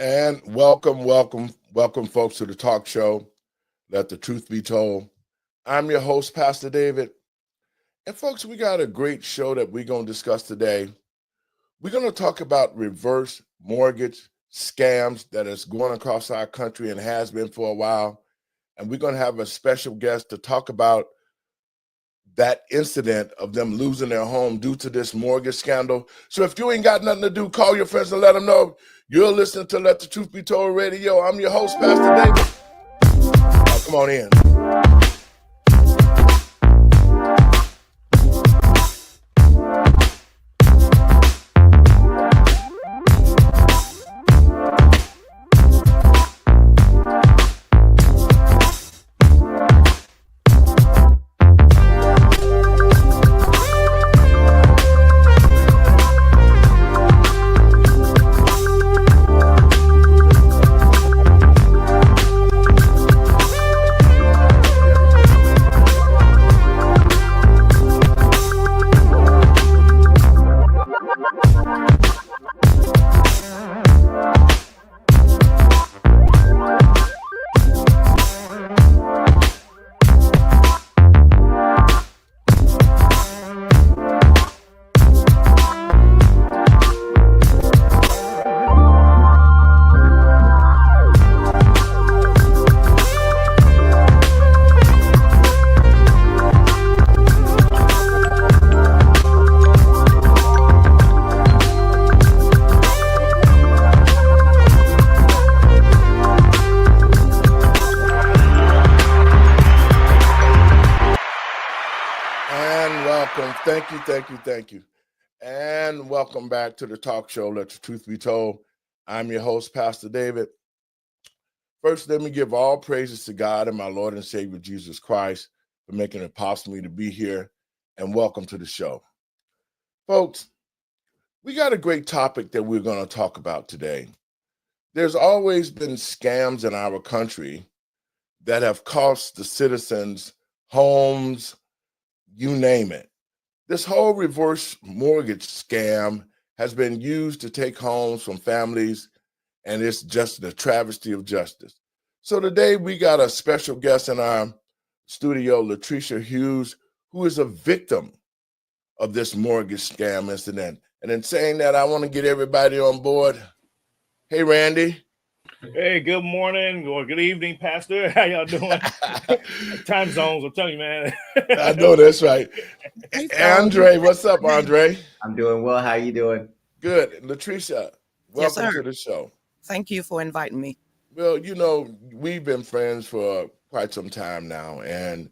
And welcome, folks, to the talk show, Let the Truth Be Told. I'm your host, Pastor David. And, folks, we got a great show that we're going to discuss today. We're going to talk about reverse mortgage scams that is going across our country and has been for a while. And we're going to have a special guest to talk about that incident of them losing their home due to this mortgage scandal. So if you ain't got nothing to do, call your friends and let them know you're listening to Let the Truth Be Told Radio. I'm your host, Pastor David. Now, come on in. Thank you. And welcome back to the talk show, Let the Truth Be Told. I'm your host, Pastor David. First, let me give all praises to God and my Lord and Savior, Jesus Christ, for making it possible for me to be here, and welcome to the show. Folks, we got a great topic that we're going to talk about today. There's always been scams in our country that have cost the citizens homes, you name it. This whole reverse mortgage scam has been used to take homes from families, and it's just a travesty of justice. So today we got a special guest in our studio, Latricia Hughes, who is a victim of this mortgage scam incident. And in saying that, I want to get everybody on board. Hey, Randy. Hey, good morning or good evening, Pastor. How y'all doing? Time zones, I'm telling you, man. I know that's right. Andre, what's up, Andre? I'm doing well. How you doing? Good. Latricia, welcome to the show. Thank you for inviting me. Well, we've been friends for quite some time now. And,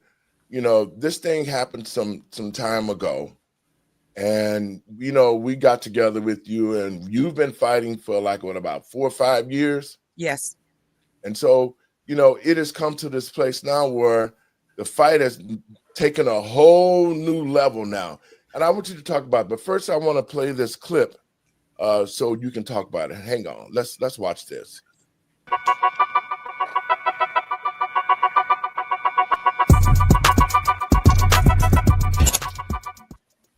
this thing happened some time ago. And, we got together with you, and you've been fighting for about 4 or 5 years? Yes. And so, it has come to this place now where the fight has taken a whole new level now. And I want you to talk about it. But first, I want to play this clip so you can talk about it. Hang on. Let's watch this.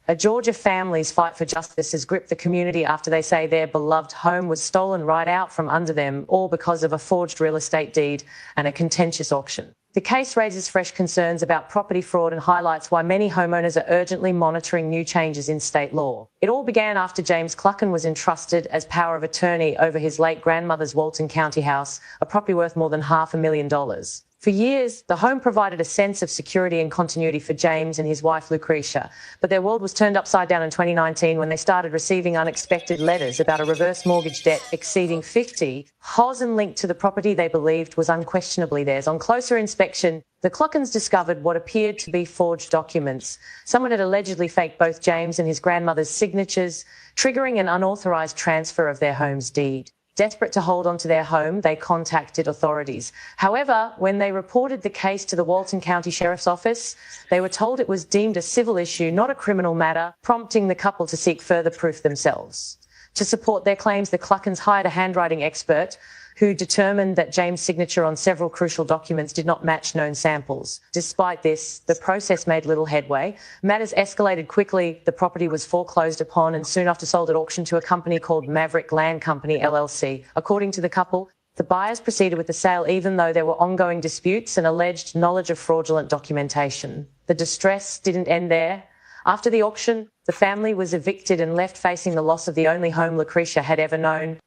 A Georgia family's fight for justice has gripped the community after they say their beloved home was stolen right out from under them, all because of a forged real estate deed and a contentious auction. The case raises fresh concerns about property fraud and highlights why many homeowners are urgently monitoring new changes in state law. It all began after James Clucken was entrusted as power of attorney over his late grandmother's Walton County house, a property worth more than $500,000. For years, the home provided a sense of security and continuity for James and his wife Lucretia, but their world was turned upside down in 2019 when they started receiving unexpected letters about a reverse mortgage debt exceeding $50,000 linked to the property they believed was unquestionably theirs. On closer inspection, the Cluckens discovered what appeared to be forged documents. Someone had allegedly faked both James and his grandmother's signatures, triggering an unauthorized transfer of their home's deed. Desperate to hold on to their home, they contacted authorities. However, when they reported the case to the Walton County Sheriff's Office, they were told it was deemed a civil issue, not a criminal matter, prompting the couple to seek further proof themselves. To support their claims, the Cluckens hired a handwriting expert who determined that James' signature on several crucial documents did not match known samples. Despite this, the process made little headway. Matters escalated quickly. The property was foreclosed upon and soon after sold at auction to a company called Maverick Land Company, LLC. According to the couple, the buyers proceeded with the sale even though there were ongoing disputes and alleged knowledge of fraudulent documentation. The distress didn't end there. After the auction, the family was evicted and left facing the loss of the only home Lucretia had ever known.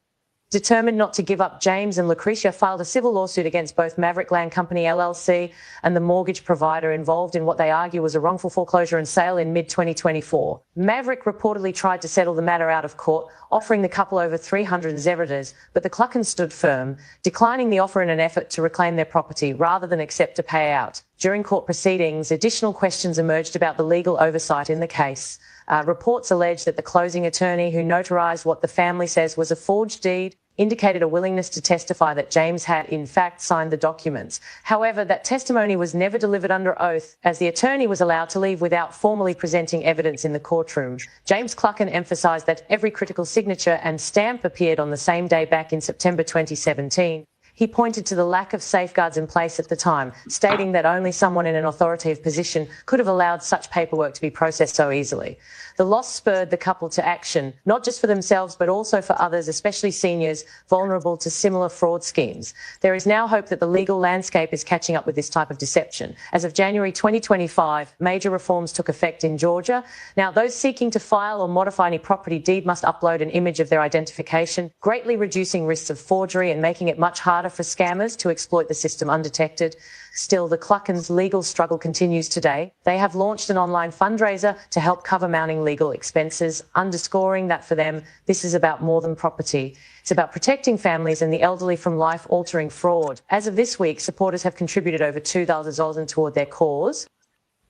Determined not to give up, James and Lucretia filed a civil lawsuit against both Maverick Land Company LLC and the mortgage provider involved in what they argue was a wrongful foreclosure and sale in mid-2024. Maverick reportedly tried to settle the matter out of court, offering the couple over 300 zeverders, but the Cluckens stood firm, declining the offer in an effort to reclaim their property rather than accept a payout. During court proceedings, additional questions emerged about the legal oversight in the case. Reports allege that the closing attorney who notarized what the family says was a forged deed indicated a willingness to testify that James had, in fact, signed the documents. However, that testimony was never delivered under oath, as the attorney was allowed to leave without formally presenting evidence in the courtroom. James Clucken emphasised that every critical signature and stamp appeared on the same day back in September 2017. He pointed to the lack of safeguards in place at the time, stating that only someone in an authoritative position could have allowed such paperwork to be processed so easily. The loss spurred the couple to action, not just for themselves, but also for others, especially seniors vulnerable to similar fraud schemes. There is now hope that the legal landscape is catching up with this type of deception. As of January 2025, major reforms took effect in Georgia. Now, those seeking to file or modify any property deed must upload an image of their identification, greatly reducing risks of forgery and making it much harder for scammers to exploit the system undetected. Still, the Cluckens' legal struggle continues today. They have launched an online fundraiser to help cover mounting legal expenses, underscoring that for them, this is about more than property. It's about protecting families and the elderly from life-altering fraud. As of this week, supporters have contributed over $2,000 toward their cause.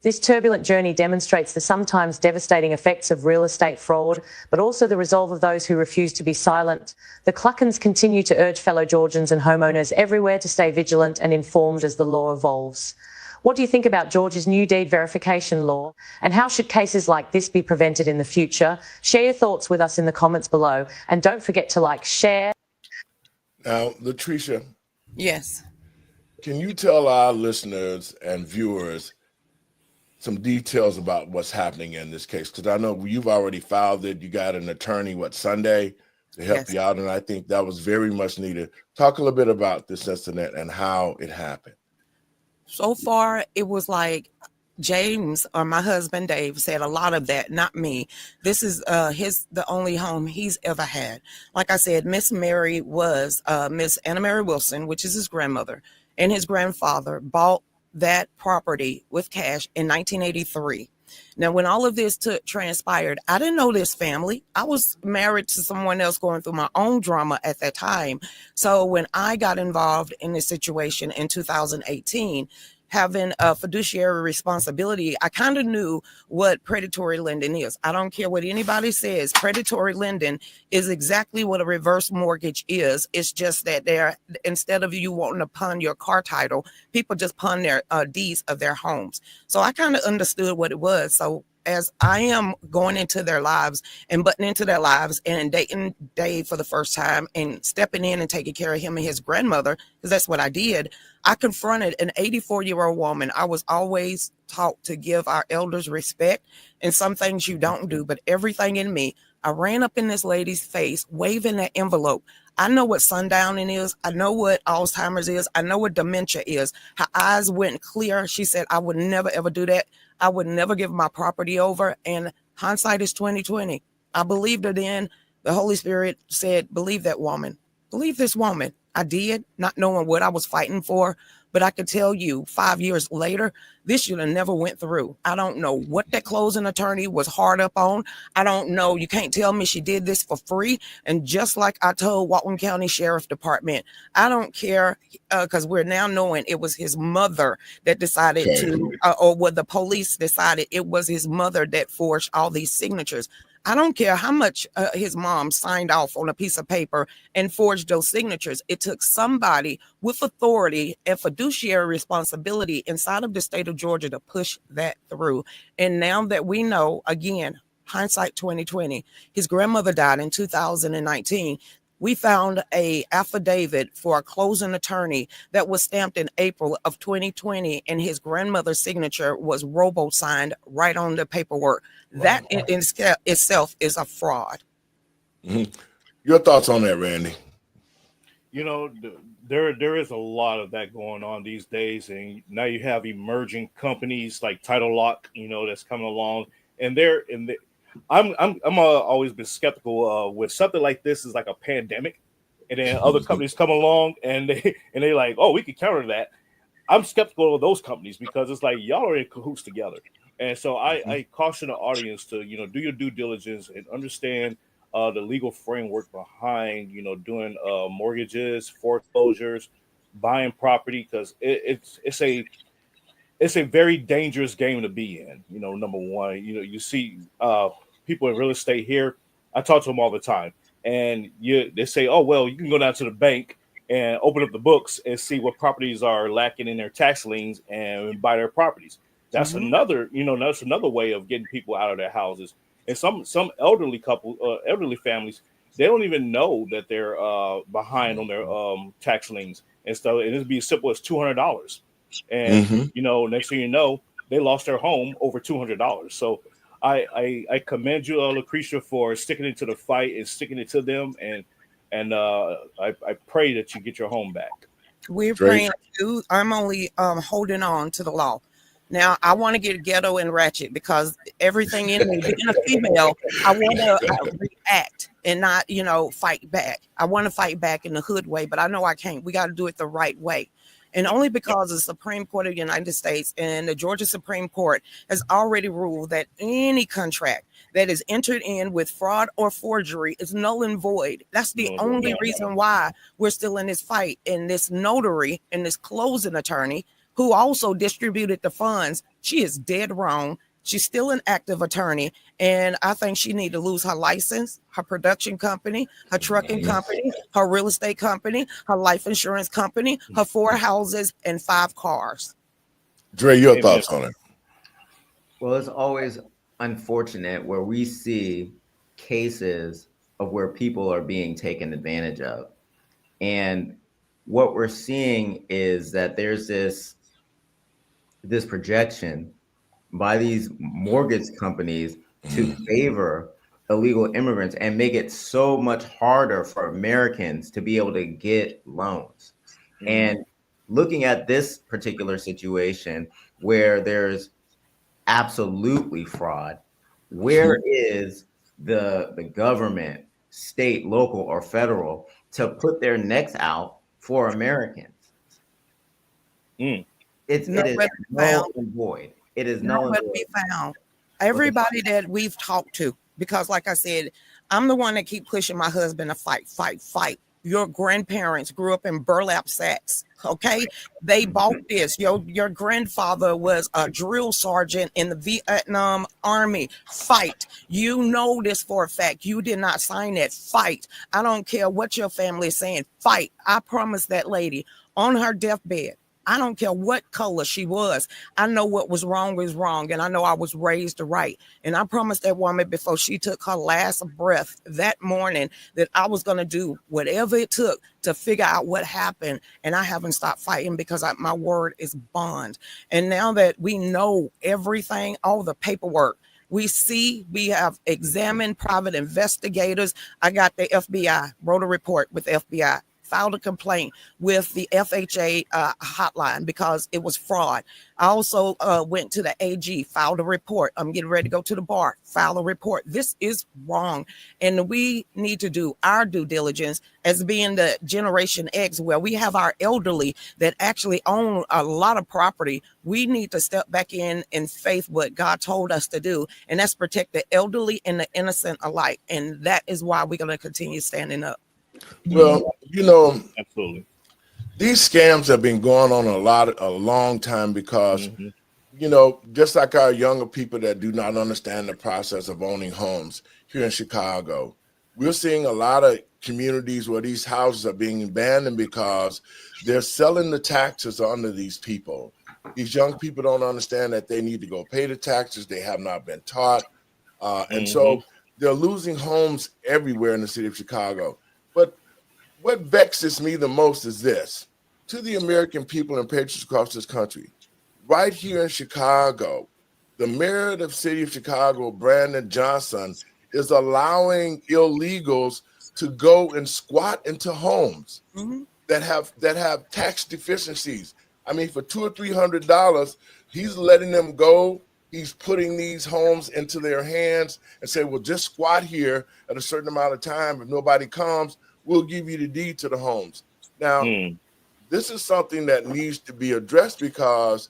This turbulent journey demonstrates the sometimes devastating effects of real estate fraud, but also the resolve of those who refuse to be silent. The Cluckens continue to urge fellow Georgians and homeowners everywhere to stay vigilant and informed as the law evolves. What do you think about Georgia's new deed verification law, and how should cases like this be prevented in the future? Share your thoughts with us in the comments below, and don't forget to like, share. Now, Latricia. Yes. Can you tell our listeners and viewers some details about what's happening in this case? Because I know you've already filed it. You got an attorney, Sunday, to help you out, and I think that was very much needed. Talk a little bit about this incident and how it happened. So far, it was like James, or my husband Dave, said a lot of that, not me. This is the only home he's ever had. Like I said, Miss Mary was Miss Anna Mary Wilson, which is his grandmother, and his grandfather bought that property with cash in 1983. Now, when all of this transpired, I didn't know this family. I was married to someone else going through my own drama at that time. So when I got involved in this situation in 2018, having a fiduciary responsibility, I kind of knew what predatory lending is. I don't care what anybody says. Predatory lending is exactly what a reverse mortgage is. It's just that instead of you wanting to pawn your car title, people just pawn their deeds of their homes. So I kind of understood what it was. So as I am going into their lives and butting into their lives and dating Dave for the first time and stepping in and taking care of him and his grandmother, because that's what I did, I confronted an 84-year-old woman. I was always taught to give our elders respect, and some things you don't do, but everything in me, I ran up in this lady's face, waving that envelope. I know what sundowning is. I know what Alzheimer's is. I know what dementia is. Her eyes went clear. She said, I would never, ever do that. I would never give my property over. And hindsight is 20/20. I believed her then. The Holy Spirit said, believe that woman. Believe this woman. I did, not knowing what I was fighting for. But I could tell you 5 years later, this should have never went through. I don't know what that closing attorney was hard up on. I don't know. You can't tell me she did this for free. And just like I told Walton County Sheriff Department, I don't care, because we're now knowing it was his mother that decided or what the police decided it was his mother that forged all these signatures. I don't care how much his mom signed off on a piece of paper and forged those signatures. It took somebody with authority and fiduciary responsibility inside of the state of Georgia to push that through. And now that we know, again, hindsight 20/20, his grandmother died in 2019. We found a affidavit for a closing attorney that was stamped in April of 2020, and his grandmother's signature was robo-signed right on the paperwork. That in itself is a fraud. Mhm. Your thoughts on that, Randy? There is a lot of that going on these days, and now you have emerging companies like Title Lock, that's coming along, and I'm always been skeptical with something like this is like a pandemic, and then other companies come along and they like, oh, we can counter that. I'm skeptical of those companies because it's like y'all are in cahoots together. And so I caution the audience to, do your due diligence and understand the legal framework behind, doing mortgages, foreclosures, buying property, because it's a very dangerous game to be in. Number one, you see people in real estate here. I talk to them all the time, and they say, "Oh, well, you can go down to the bank and open up the books and see what properties are lacking in their tax liens and buy their properties." That's that's another way of getting people out of their houses. And some elderly families, they don't even know that they're behind on their tax liens and stuff. And it'd be as simple as $200. And next thing you know, they lost their home over $200. So I commend you, Lucretia, for sticking into the fight and sticking it to them, and I pray that you get your home back. We're praying too. I'm only holding on to the law. Now I want to get ghetto and ratchet because everything in me, being a female, I want to react and not, fight back. I want to fight back in the hood way, but I know I can't. We got to do it the right way. And only because the Supreme Court of the United States and the Georgia Supreme Court has already ruled that any contract that is entered in with fraud or forgery is null and void. That's the only reason why we're still in this fight. And this notary and this closing attorney who also distributed the funds, she is dead wrong. She's still an active attorney, and I think she need to lose her license, her production company, her trucking company, her real estate company, her life insurance company, her 4 houses, and 5 cars. Dre, your thoughts on it? Well, it's always unfortunate where we see cases of where people are being taken advantage of. And what we're seeing is that there's this projection by these mortgage companies to favor illegal immigrants and make it so much harder for Americans to be able to get loans. And looking at this particular situation where there's absolutely fraud, where is the government, state, local, or federal, to put their necks out for Americans? It is null and void. It is null and void. Found. Everybody that we've talked to, because like I said, I'm the one that keep pushing my husband to fight. Your grandparents grew up in burlap sacks. Okay, they bought this. Your grandfather was a drill sergeant in the Vietnam Army. Fight. You know this for a fact. You did not sign that. Fight. I don't care what your family is saying. Fight. I promised that lady on her deathbed. I don't care what color she was. I know what was wrong, and I know I was raised right. And I promised that woman before she took her last breath that morning that I was going to do whatever it took to figure out what happened. And I haven't stopped fighting because my word is bond. And now that we know everything, all the paperwork, we have examined private investigators. I got the FBI, wrote a report with FBI. Filed a complaint with the FHA hotline because it was fraud. I also went to the AG, filed a report. I'm getting ready to go to the bar, file a report. This is wrong. And we need to do our due diligence as being the Generation X, where we have our elderly that actually own a lot of property. We need to step back in faith what God told us to do, and that's protect the elderly and the innocent alike. And that is why we're going to continue standing up. Well, absolutely. These scams have been going on a long time because, just like our younger people that do not understand the process of owning homes here in Chicago, we're seeing a lot of communities where these houses are being abandoned because they're selling the taxes onto these people. These young people don't understand that they need to go pay the taxes. They have not been taught. And so they're losing homes everywhere in the city of Chicago. But what vexes me the most is this: to the American people and patriots across this country, right here in Chicago, the mayor of the city of Chicago, Brandon Johnson, is allowing illegals to go and squat into homes that have tax deficiencies. I mean, for $200 or $300, he's letting them go. He's putting these homes into their hands and say, well, just squat here at a certain amount of time. If nobody comes, we'll give you the deed to the homes. Now, this is something that needs to be addressed because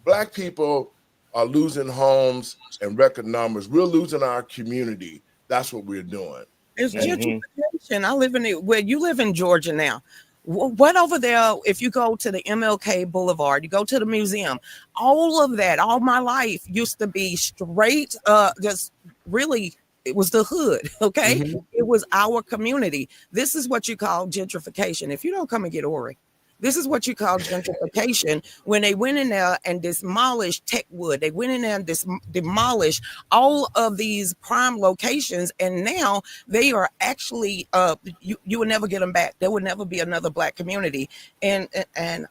Black people are losing homes in record numbers. We're losing our community. That's what we're doing. It's gentrification. I live in it. Where you live in Georgia now. What over there, if you go to the MLK Boulevard, you go to the museum, all of that, all my life used to be straight, just really, it was the hood, okay? It was our community. This is what you call gentrification. If you don't come and get Ori, this is what you call gentrification. When they went in there and demolished Techwood, they went in there and demolished all of these prime locations, and now they are actually you will never get them back. There will never be another Black community, and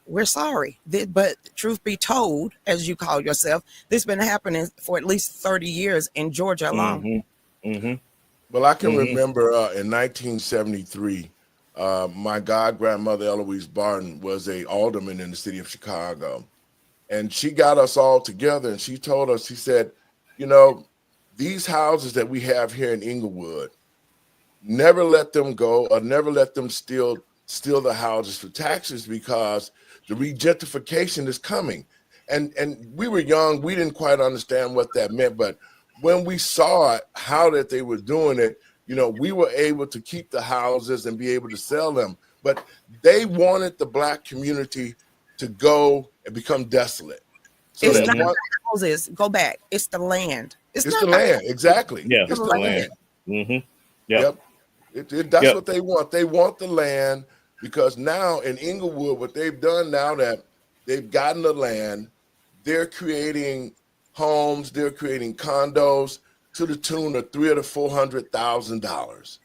we're sorry, but truth be told, as you call yourself, this has been happening for at least 30 years in Georgia alone. Well, I can remember in 1973. My god-grandmother, Eloise Barton, was a alderman in the city of Chicago. And she got us all together and she told us, she said, you know, these houses that we have here in Inglewood, never let them go or never let them steal the houses for taxes because the regentrification is coming. And we were young, we didn't quite understand what that meant, but when we saw how that they were doing it, you know, we were able to keep the houses and be able to sell them. But they wanted the Black community to go and become desolate. So it's not the houses. Go back. It's the land. It's the land. Exactly. Yeah, it's the land. Yep. That's what they want. They want the land because now in Inglewood, what they've done now that they've gotten the land, they're creating homes, they're creating condos to the tune of $300,000 to $400,000,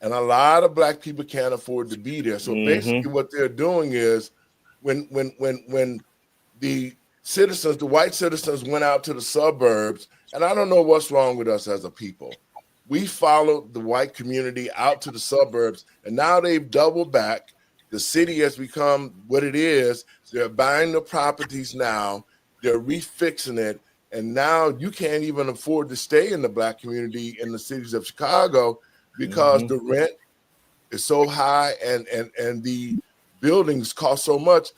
and a lot of Black people can't afford to be there. So basically, what they're doing is, when the citizens, the white citizens, went out to the suburbs, and I don't know what's wrong with us as a people. We followed the white community out to the suburbs, and now they've doubled back. The city has become what it is. They're buying the properties now. They're refixing it. And now you can't even afford to stay in the Black community in the cities of Chicago because the rent is so high and the buildings cost so much.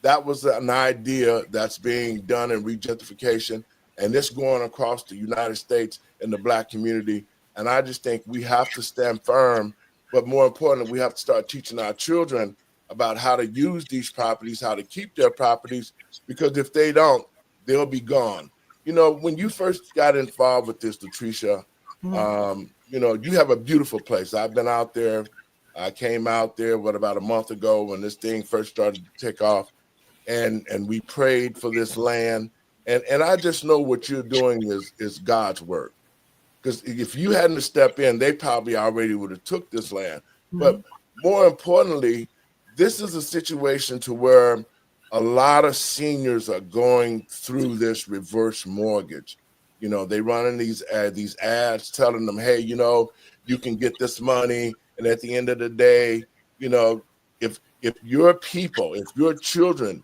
That was an idea that's being done in regentrification, and it's going across the United States in the Black community. And I just think we have to stand firm, but more importantly, we have to start teaching our children about how to use these properties, how to keep their properties, because if they don't, they'll be gone. You know, when you first got involved with this, Latricia, you know, you have a beautiful place. I've been out there. I came out there, about a month ago when this thing first started to take off, and we prayed for this land. And I just know what you're doing is God's work. Because if you hadn't stepped in, they probably already would have took this land. But more importantly, this is a situation to where a lot of seniors are going through this reverse mortgage. You know, they running these ads telling them, hey, you know, you can get this money. And at the end of the day, you know, if your people, if your children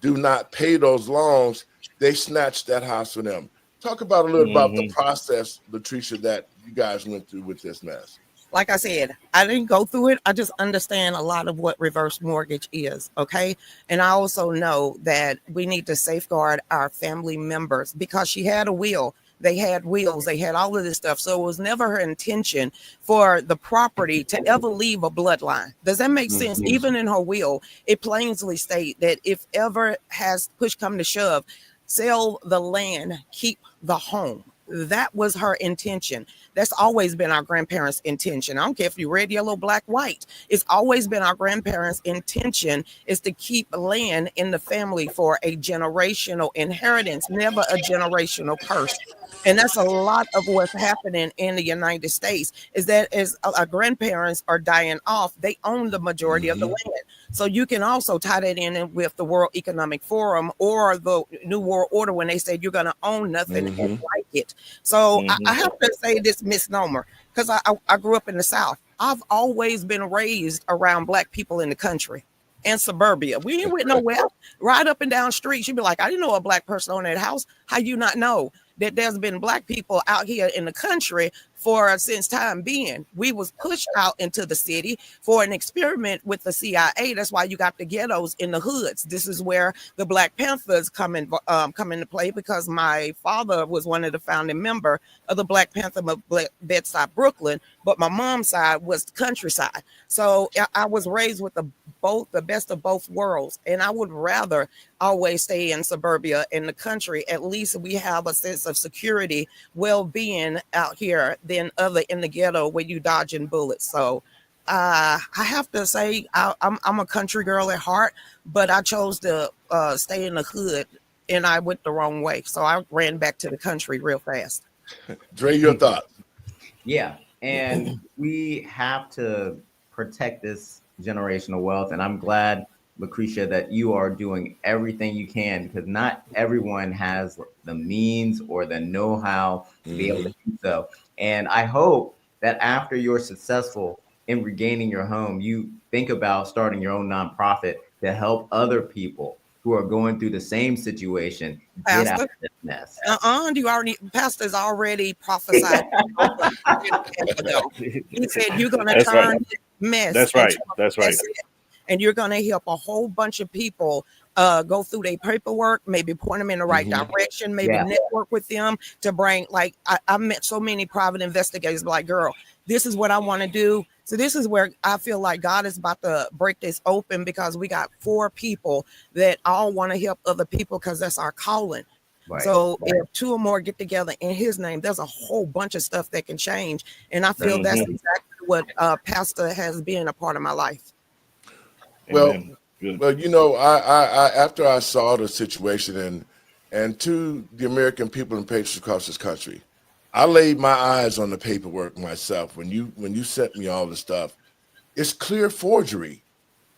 do not pay those loans, they snatch that house from them. Talk about a little about the process, Latricia, that you guys went through with this mess. Like I said, I didn't go through it. I just understand a lot of what reverse mortgage is, okay? And I also know that we need to safeguard our family members because she had a will. They had wills. They had all of this stuff. So it was never her intention for the property to ever leave a bloodline. Does that make sense? Even in her will, it plainly states that if ever has push come to shove, sell the land, keep the home. That was her intention. That's always been our grandparents' intention. I don't care if you're red, yellow, black, white. It's always been our grandparents' intention is to keep land in the family for a generational inheritance, never a generational curse. And that's a lot of what's happening in the United States is that as our grandparents are dying off, they own the majority of the land. So you can also tie that in with the World Economic Forum or the New World Order when they said you're going to own nothing and like it. So I have to say this misnomer because I grew up in the South. I've always been raised around Black people in the country and suburbia. We ain't went nowhere. Right up and down streets, you'd be like, I didn't know a Black person on that house. How you not know that there's been Black people out here in the country for since time being? We was pushed out into the city for an experiment with the CIA. That's why you got the ghettos in the hoods. This is where the Black Panthers come into play, because my father was one of the founding member of the Black Panther of Bedside, Brooklyn, but my mom's side was the countryside. So I was raised with the best of both worlds, and I would rather always stay in suburbia in the country. At least we have a sense of security, well-being out here than other in the ghetto where you dodging bullets. So I have to say I'm a country girl at heart, but I chose to stay in the hood, and I went the wrong way. So I ran back to the country real fast. Dre, your thoughts? Yeah, and we have to protect this generational wealth, and I'm glad, Lucretia, that you are doing everything you can, because not everyone has the means or the know-how to be able to do so. And I hope that after you're successful in regaining your home, you think about starting your own nonprofit to help other people who are going through the same situation get out of this mess. Pastor's already prophesied. He said you're going to turn this mess. That's right. That's right. And you're going to help a whole bunch of people go through their paperwork, maybe point them in the right direction, maybe network with them to bring, like, I met so many private investigators like, girl, this is what I want to do. So this is where I feel like God is about to break this open, because we got 4 people that all want to help other people because that's our calling. Right, so if 2 or more get together in his name, there's a whole bunch of stuff that can change. And I feel that's exactly what Pastor has been a part of my life. Well, you know, I after I saw the situation and to the American people and patriots across this country, I laid my eyes on the paperwork myself. When you sent me all the stuff, it's clear forgery.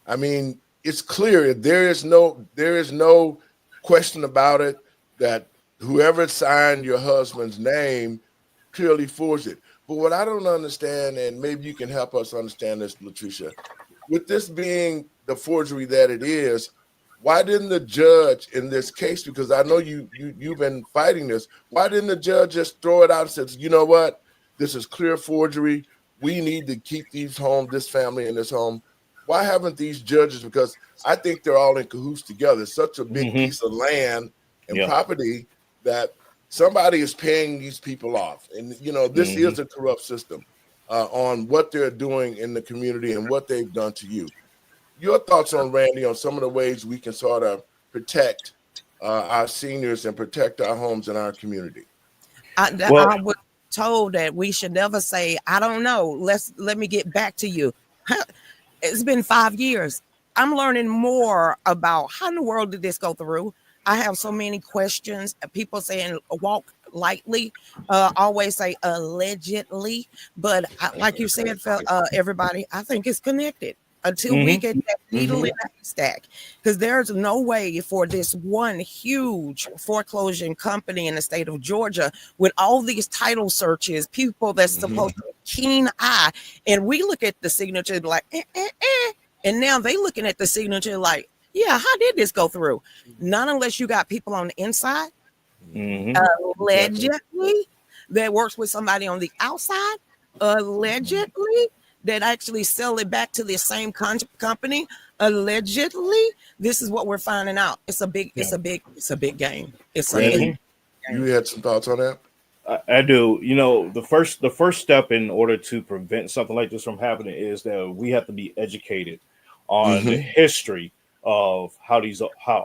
I mean, it's clear. There is no question about it that whoever signed your husband's name clearly forged it. But what I don't understand, and maybe you can help us understand this, Latricia, with this being the forgery that it is, why didn't the judge in this case, because I know you've been fighting this, why didn't the judge just throw it out and say, you know what, this is clear forgery. We need to keep this family in this home. Why haven't these judges, because I think they're all in cahoots together. It's such a big piece of land and property that somebody is paying these people off. And, you know, this is a corrupt system on what they're doing in the community and what they've done to you. Your thoughts on, Randy, on some of the ways we can sort of protect our seniors and protect our homes and our community? I was told that we should never say, I don't know, let me get back to you. It's been 5 years. I'm learning more about how in the world did this go through. I have so many questions. People saying walk lightly, always say allegedly, but like you said, everybody, I think it's connected until we get that needle in the haystack, because there's no way for this one huge foreclosure company in the state of Georgia with all these title searches, people that's supposed to be keen eye, and we look at the signature like, and now they looking at the signature like, yeah, how did this go through? Not unless you got people on the inside, allegedly, that works with somebody on the outside, allegedly, that actually sell it back to the same company, allegedly. This is what we're finding out. It's a big game. You had some thoughts on that? I do. You know, the first step in order to prevent something like this from happening is that we have to be educated on the history of how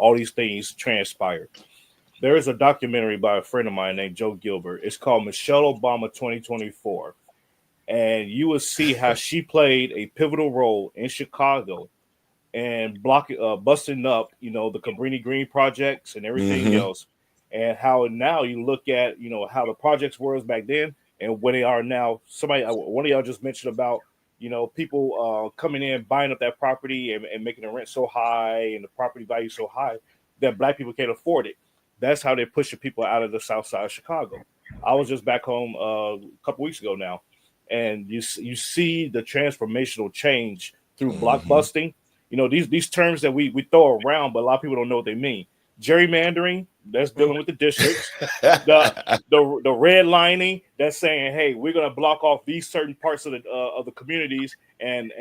all these things transpired. There is a documentary by a friend of mine named Joe Gilbert. It's called Michelle Obama 2024. And you will see how she played a pivotal role in Chicago and busting up, you know, the Cabrini Green projects and everything else. and how now you look at, you know, how the projects were back then and where they are now. One of y'all just mentioned about, you know, people coming in, buying up that property and making the rent so high and the property value so high that Black people can't afford it. That's how they're pushing people out of the South Side of Chicago. I was just back home a couple weeks ago now, and you see the transformational change through blockbusting. You know, these terms that we throw around, but a lot of people don't know what they mean. Gerrymandering, that's dealing with the districts. the redlining, that's saying, hey, we're going to block off these certain parts of the communities and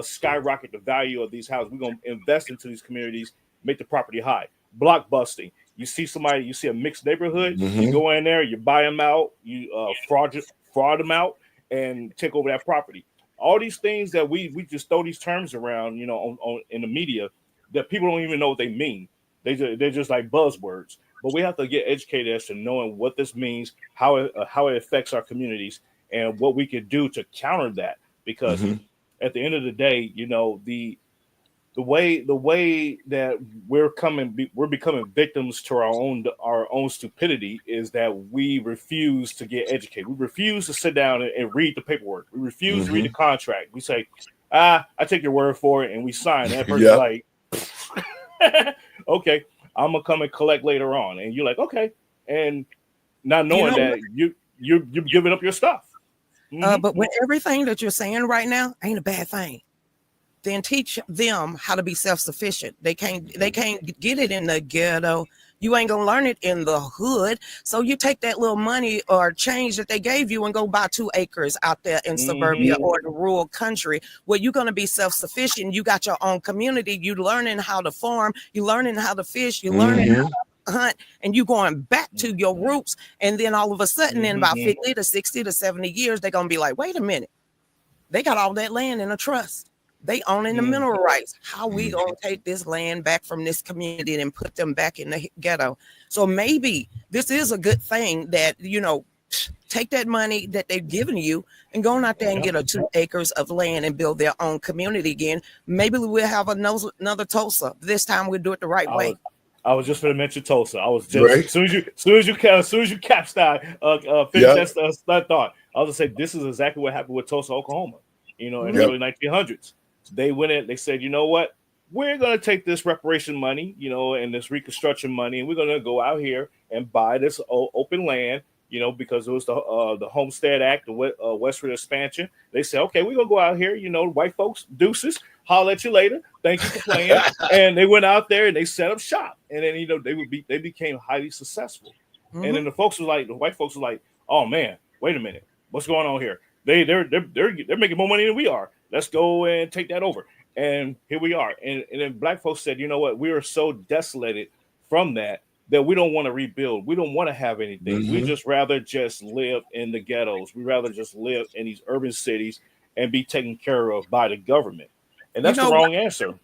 skyrocket the value of these houses. We're going to invest into these communities, make the property high. Blockbusting, you see a mixed neighborhood, you go in there, you buy them out, you fraud them out, and take over that property. All these things that we just throw these terms around, you know, on in the media that people don't even know what they mean. They're just like buzzwords. But we have to get educated as to knowing what this means, how it affects our communities, and what we can do to counter that. Because at the end of the day, you know, the way that we're becoming victims to our own stupidity is that we refuse to get educated. We refuse to sit down and read the paperwork. We refuse to read the contract. We say, I take your word for it, and we sign. That person's like, okay, I'm gonna come and collect later on, and you're like, okay, and not knowing that you're giving up your stuff. But with everything that you're saying right now, ain't a bad thing. Then teach them how to be self-sufficient. They can't get it in the ghetto. You ain't gonna learn it in the hood. So you take that little money or change that they gave you and go buy 2 acres out there in suburbia or the rural country where you're gonna be self-sufficient. You got your own community. You learning how to farm. You learning how to fish. You learning how to hunt, and you going back to your roots. And then all of a sudden, in about 50 to 60 to 70 years, they're gonna be like, wait a minute, they got all that land in a trust. They owning the mineral rights. How we gonna take this land back from this community and put them back in the ghetto? So maybe this is a good thing that, you know, take that money that they've given you and go out there and get 2 acres of land and build their own community again. Maybe we'll have another Tulsa. This time we'll do it the right way. I was just going to mention Tulsa. I was just as soon as you capsized, finish that thought. I was going to say this is exactly what happened with Tulsa, Oklahoma. You know, in the early 1900s. They went in, they said, you know what? We're going to take this reparation money, you know, and this reconstruction money, and we're going to go out here and buy this open land, you know, because it was the Homestead Act, the westward expansion. They said, okay, we're going to go out here, you know, white folks, deuces, holler at you later. Thank you for playing. And they went out there and they set up shop. And then, you know, they became highly successful. And then the white folks were like, oh man, wait a minute. What's going on here? They're making more money than we are. Let's go and take that over. And here we are. And then black folks said, you know what? We are so desolated from that we don't want to rebuild. We don't want to have anything. We just rather just live in the ghettos. We rather just live in these urban cities and be taken care of by the government. And that's the wrong answer.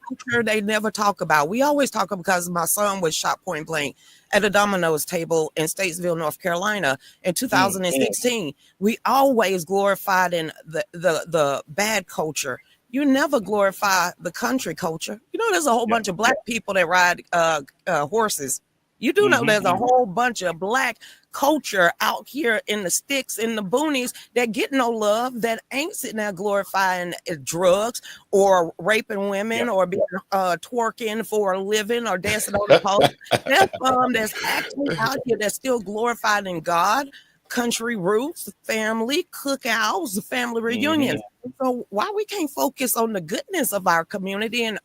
They never talk about. We always talk about, because my son was shot point blank at a Domino's table in Statesville, North Carolina in 2016. We always glorified in the bad culture. You never glorify the country culture. You know, there's a whole bunch of black people that ride horses. You do know there's a whole bunch of black culture out here in the sticks, in the boonies, that get no love, that ain't sitting there glorifying drugs or raping women or being twerking for a living or dancing on the pole. That's actually out here that's still glorified in God, country roots, family, cookouts, family reunions. So why we can't focus on the goodness of our community? And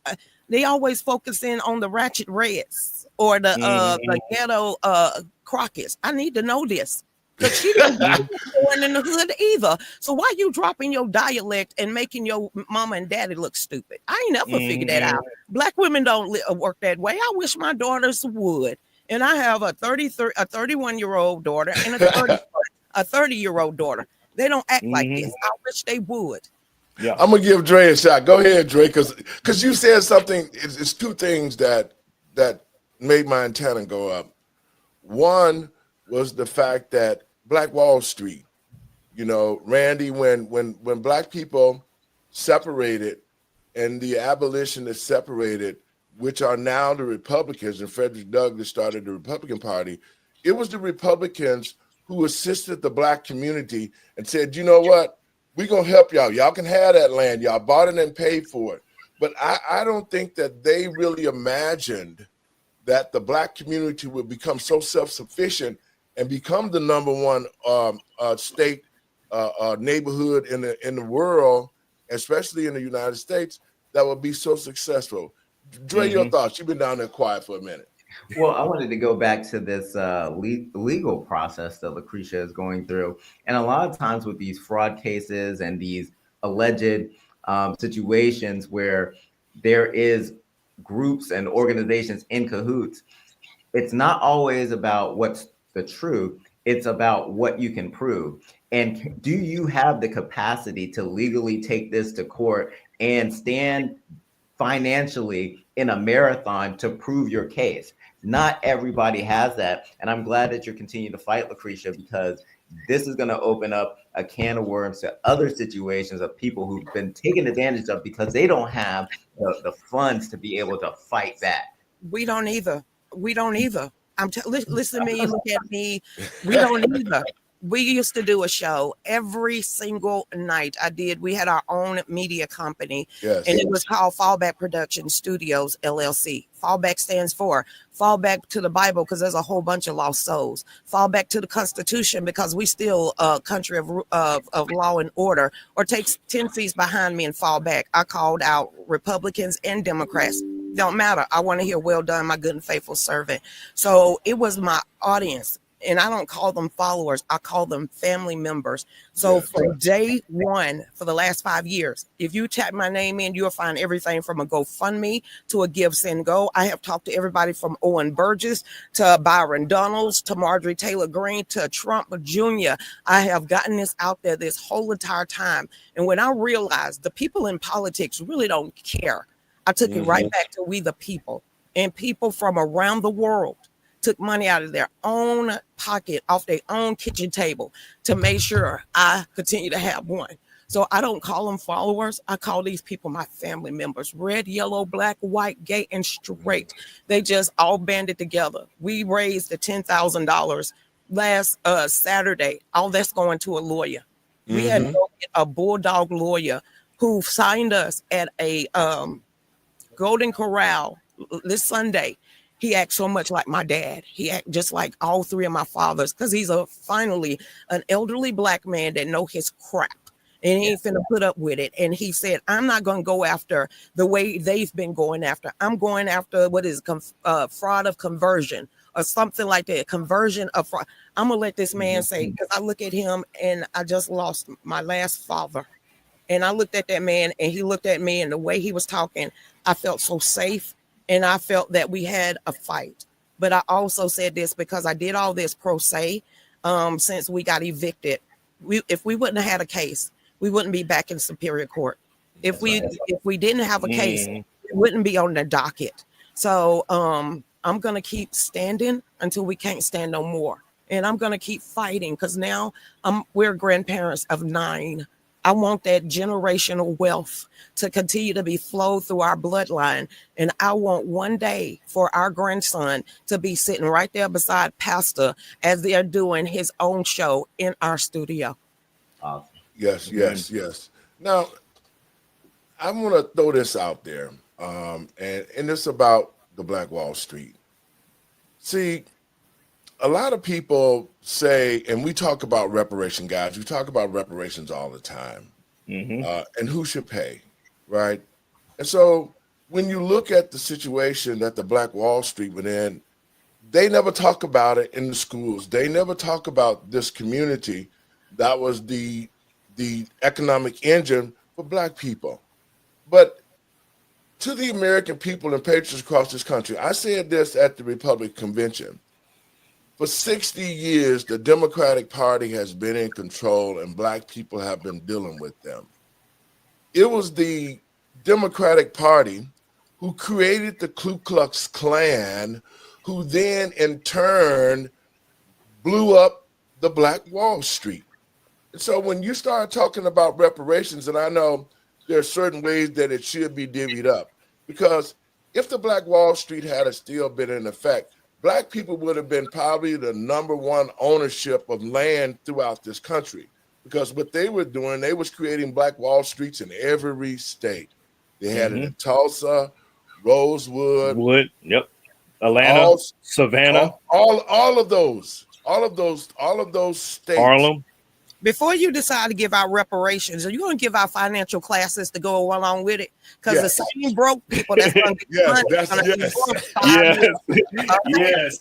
they always focus in on the ratchet reds or the ghetto Crockett's. I need to know this, because she didn't born in the hood either. So why you dropping your dialect and making your mama and daddy look stupid? I ain't never figured that out. Black women don't work that way. I wish my daughters would. And I have a 31-year-old daughter and a 30-year-old daughter. They don't act like this. I wish they would. Yeah, I'm gonna give Dre a shot. Go ahead, Dre, because you said something. It's 2 things that made my antenna go up. One was the fact that Black Wall Street, you know, Randy, when black people separated and the abolitionists separated, which are now the Republicans, and Frederick Douglass started the Republican Party, It was the Republicans who assisted the black community and said, you know what? We're going to help y'all. Y'all can have that land. Y'all bought it and paid for it. But I don't think that they really imagined that the black community would become so self-sufficient and become the number one state neighborhood in the world, especially in the United States, that would be so successful. Dre, your thoughts? You've been down there quiet for a minute. Well, I wanted to go back to this legal process that Lucretia is going through. And a lot of times with these fraud cases and these alleged situations where there is groups and organizations in cahoots, it's not always about what's the truth. It's about what you can prove. And do you have the capacity to legally take this to court and stand financially in a marathon to prove your case? Not everybody has that. And I'm glad that you're continuing to fight, Lucretia, because this is going to open up a can of worms to other situations of people who've been taken advantage of because they don't have the funds to be able to fight back. We don't either. Listen to me, look at me. We don't either. We used to do a show every single night. We had our own media company, and it was called Fallback Production Studios, LLC. Fallback stands for fall back to the Bible because there's a whole bunch of lost souls. Fall back to the Constitution because we still a country of law and order. Or take 10 feet behind me and fall back. I called out Republicans and Democrats. Don't matter. I want to hear, well done, my good and faithful servant. So it was my audience. And I don't call them followers. I call them family members. So from day one, for the last 5 years, if you tap my name in, you'll find everything from a GoFundMe to a Give, Send, Go. I have talked to everybody from Owen Burgess to Byron Donalds to Marjorie Taylor Greene to Trump Jr. I have gotten this out there this whole entire time. And when I realized the people in politics really don't care, I took it right back to we the people, and people from around the world took money out of their own pocket, off their own kitchen table to make sure I continue to have one. So I don't call them followers. I call these people my family members, red, yellow, black, white, gay, and straight. They just all banded together. We raised the $10,000 last Saturday. All that's going to a lawyer. We had to go get a bulldog lawyer who signed us at a Golden Corral this Sunday. He acts so much like my dad. He acts just like all three of my fathers because he's finally an elderly black man that know his crap and he ain't finna put up with it. And he said, I'm not going to go after the way they've been going after. I'm going after what is fraud of conversion or something like that. Conversion of fraud. I'm going to let this man say, because I look at him and I just lost my last father. And I looked at that man and he looked at me, and the way he was talking, I felt so safe. And I felt that we had a fight. But I also said this because I did all this pro se since we got evicted. If we wouldn't have had a case, we wouldn't be back in Superior Court. If we didn't have a case, it wouldn't be on the docket. So I'm going to keep standing until we can't stand no more. And I'm going to keep fighting because now we're grandparents of 9. I want that generational wealth to continue to be flowed through our bloodline. And I want one day for our grandson to be sitting right there beside Pastor as they're doing his own show in our studio. Awesome. Yes. Now, I want to throw this out there, and it's about the Black Wall Street. See, a lot of people say, and we talk about reparation, guys. We talk about reparations all the time, and who should pay, right? And so when you look at the situation that the Black Wall Street went in, they never talk about it in the schools. They never talk about this community that was the economic engine for Black people. But to the American people and patriots across this country, I said this at the Republican Convention. For 60 years, the Democratic Party has been in control and Black people have been dealing with them. It was the Democratic Party who created the Ku Klux Klan, who then in turn blew up the Black Wall Street. And so when you start talking about reparations, and I know there are certain ways that it should be divvied up, because if the Black Wall Street had still been in effect, Black people would have been probably the number one ownership of land throughout this country, because what they were doing, they was creating Black Wall Streets in every state. They had it in Tulsa, Rosewood, Yep, Atlanta, Savannah, all of those states. Harlem. Before you decide to give out reparations, are you going to give out financial classes to go along with it? Because the same broke people that's going to get money. Yes.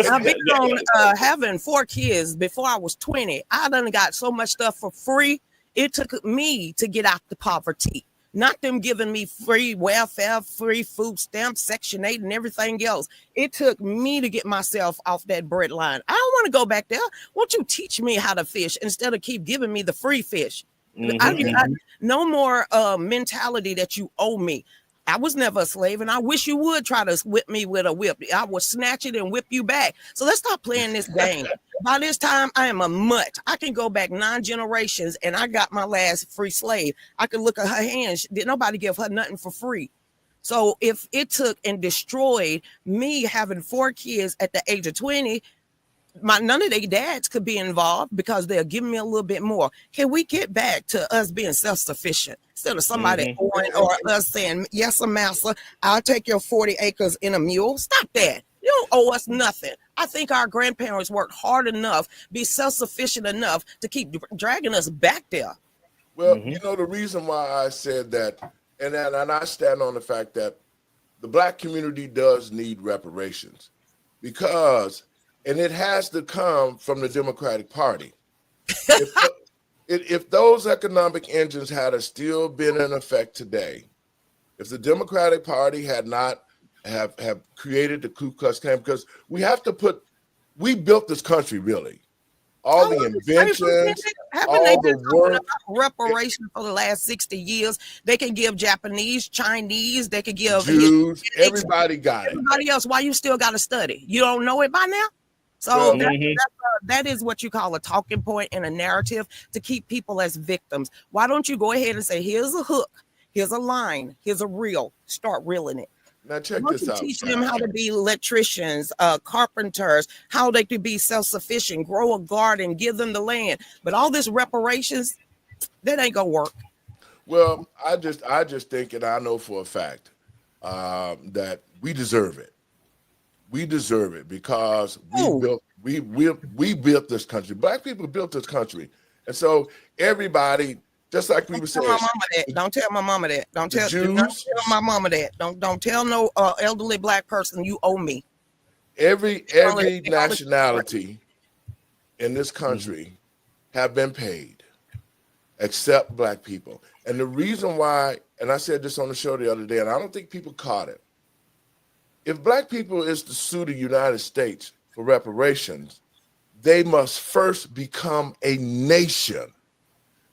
I've been on having 4 kids. Before I was 20, I done got so much stuff for free. It took me to get out the poverty. Not them giving me free welfare, free food stamps, Section 8 and everything else. It took me to get myself off that bread line. I don't want to go back there. Won't you teach me how to fish instead of keep giving me the free fish? No more mentality that you owe me. I was never a slave, and I wish you would try to whip me with a whip. I will snatch it and whip you back. So let's stop playing this game. By this time, I am a mutt. I can go back 9 generations, and I got my last free slave. I could look at her hands. Did nobody give her nothing for free? So if it took and destroyed me having 4 kids at the age of 20, none of their dads could be involved because they're giving me a little bit more. Can we get back to us being self-sufficient instead of somebody owing or us saying, yes, massa, I'll take your 40 acres in a mule? Stop that. You don't owe us nothing. I think our grandparents worked hard enough, be self-sufficient enough to keep dragging us back there. Well, you know, the reason why I said that, and I stand on the fact that the Black community does need reparations, because and it has to come from the Democratic Party. If those economic engines had still been in effect today, if the Democratic Party had not have created the Ku Klux Klan, because we built this country, really. All the inventions, all the work. Reparation for the last 60 years. They can give Japanese, Chinese, they can give Jews, everybody got it. Everybody else, why you still got to study? You don't know it by now? So that is what you call a talking point and a narrative to keep people as victims. Why don't you go ahead and say, here's a hook, here's a line, here's a reel, start reeling it. Now check this out. Teach them how to be electricians, carpenters, how they could be self-sufficient, grow a garden, give them the land. But all this reparations, that ain't gonna work. Well, I just think, and I know for a fact that we deserve it. We deserve it because we built this country. Black people built this country, and so everybody, just like we were saying, don't tell my mama that. Don't tell my mama that. Don't tell no elderly Black person you owe me. Every nationality in this country have been paid, except Black people. And the reason why, and I said this on the show the other day, and I don't think people caught it. If Black people is to sue the United States for reparations, they must first become a nation.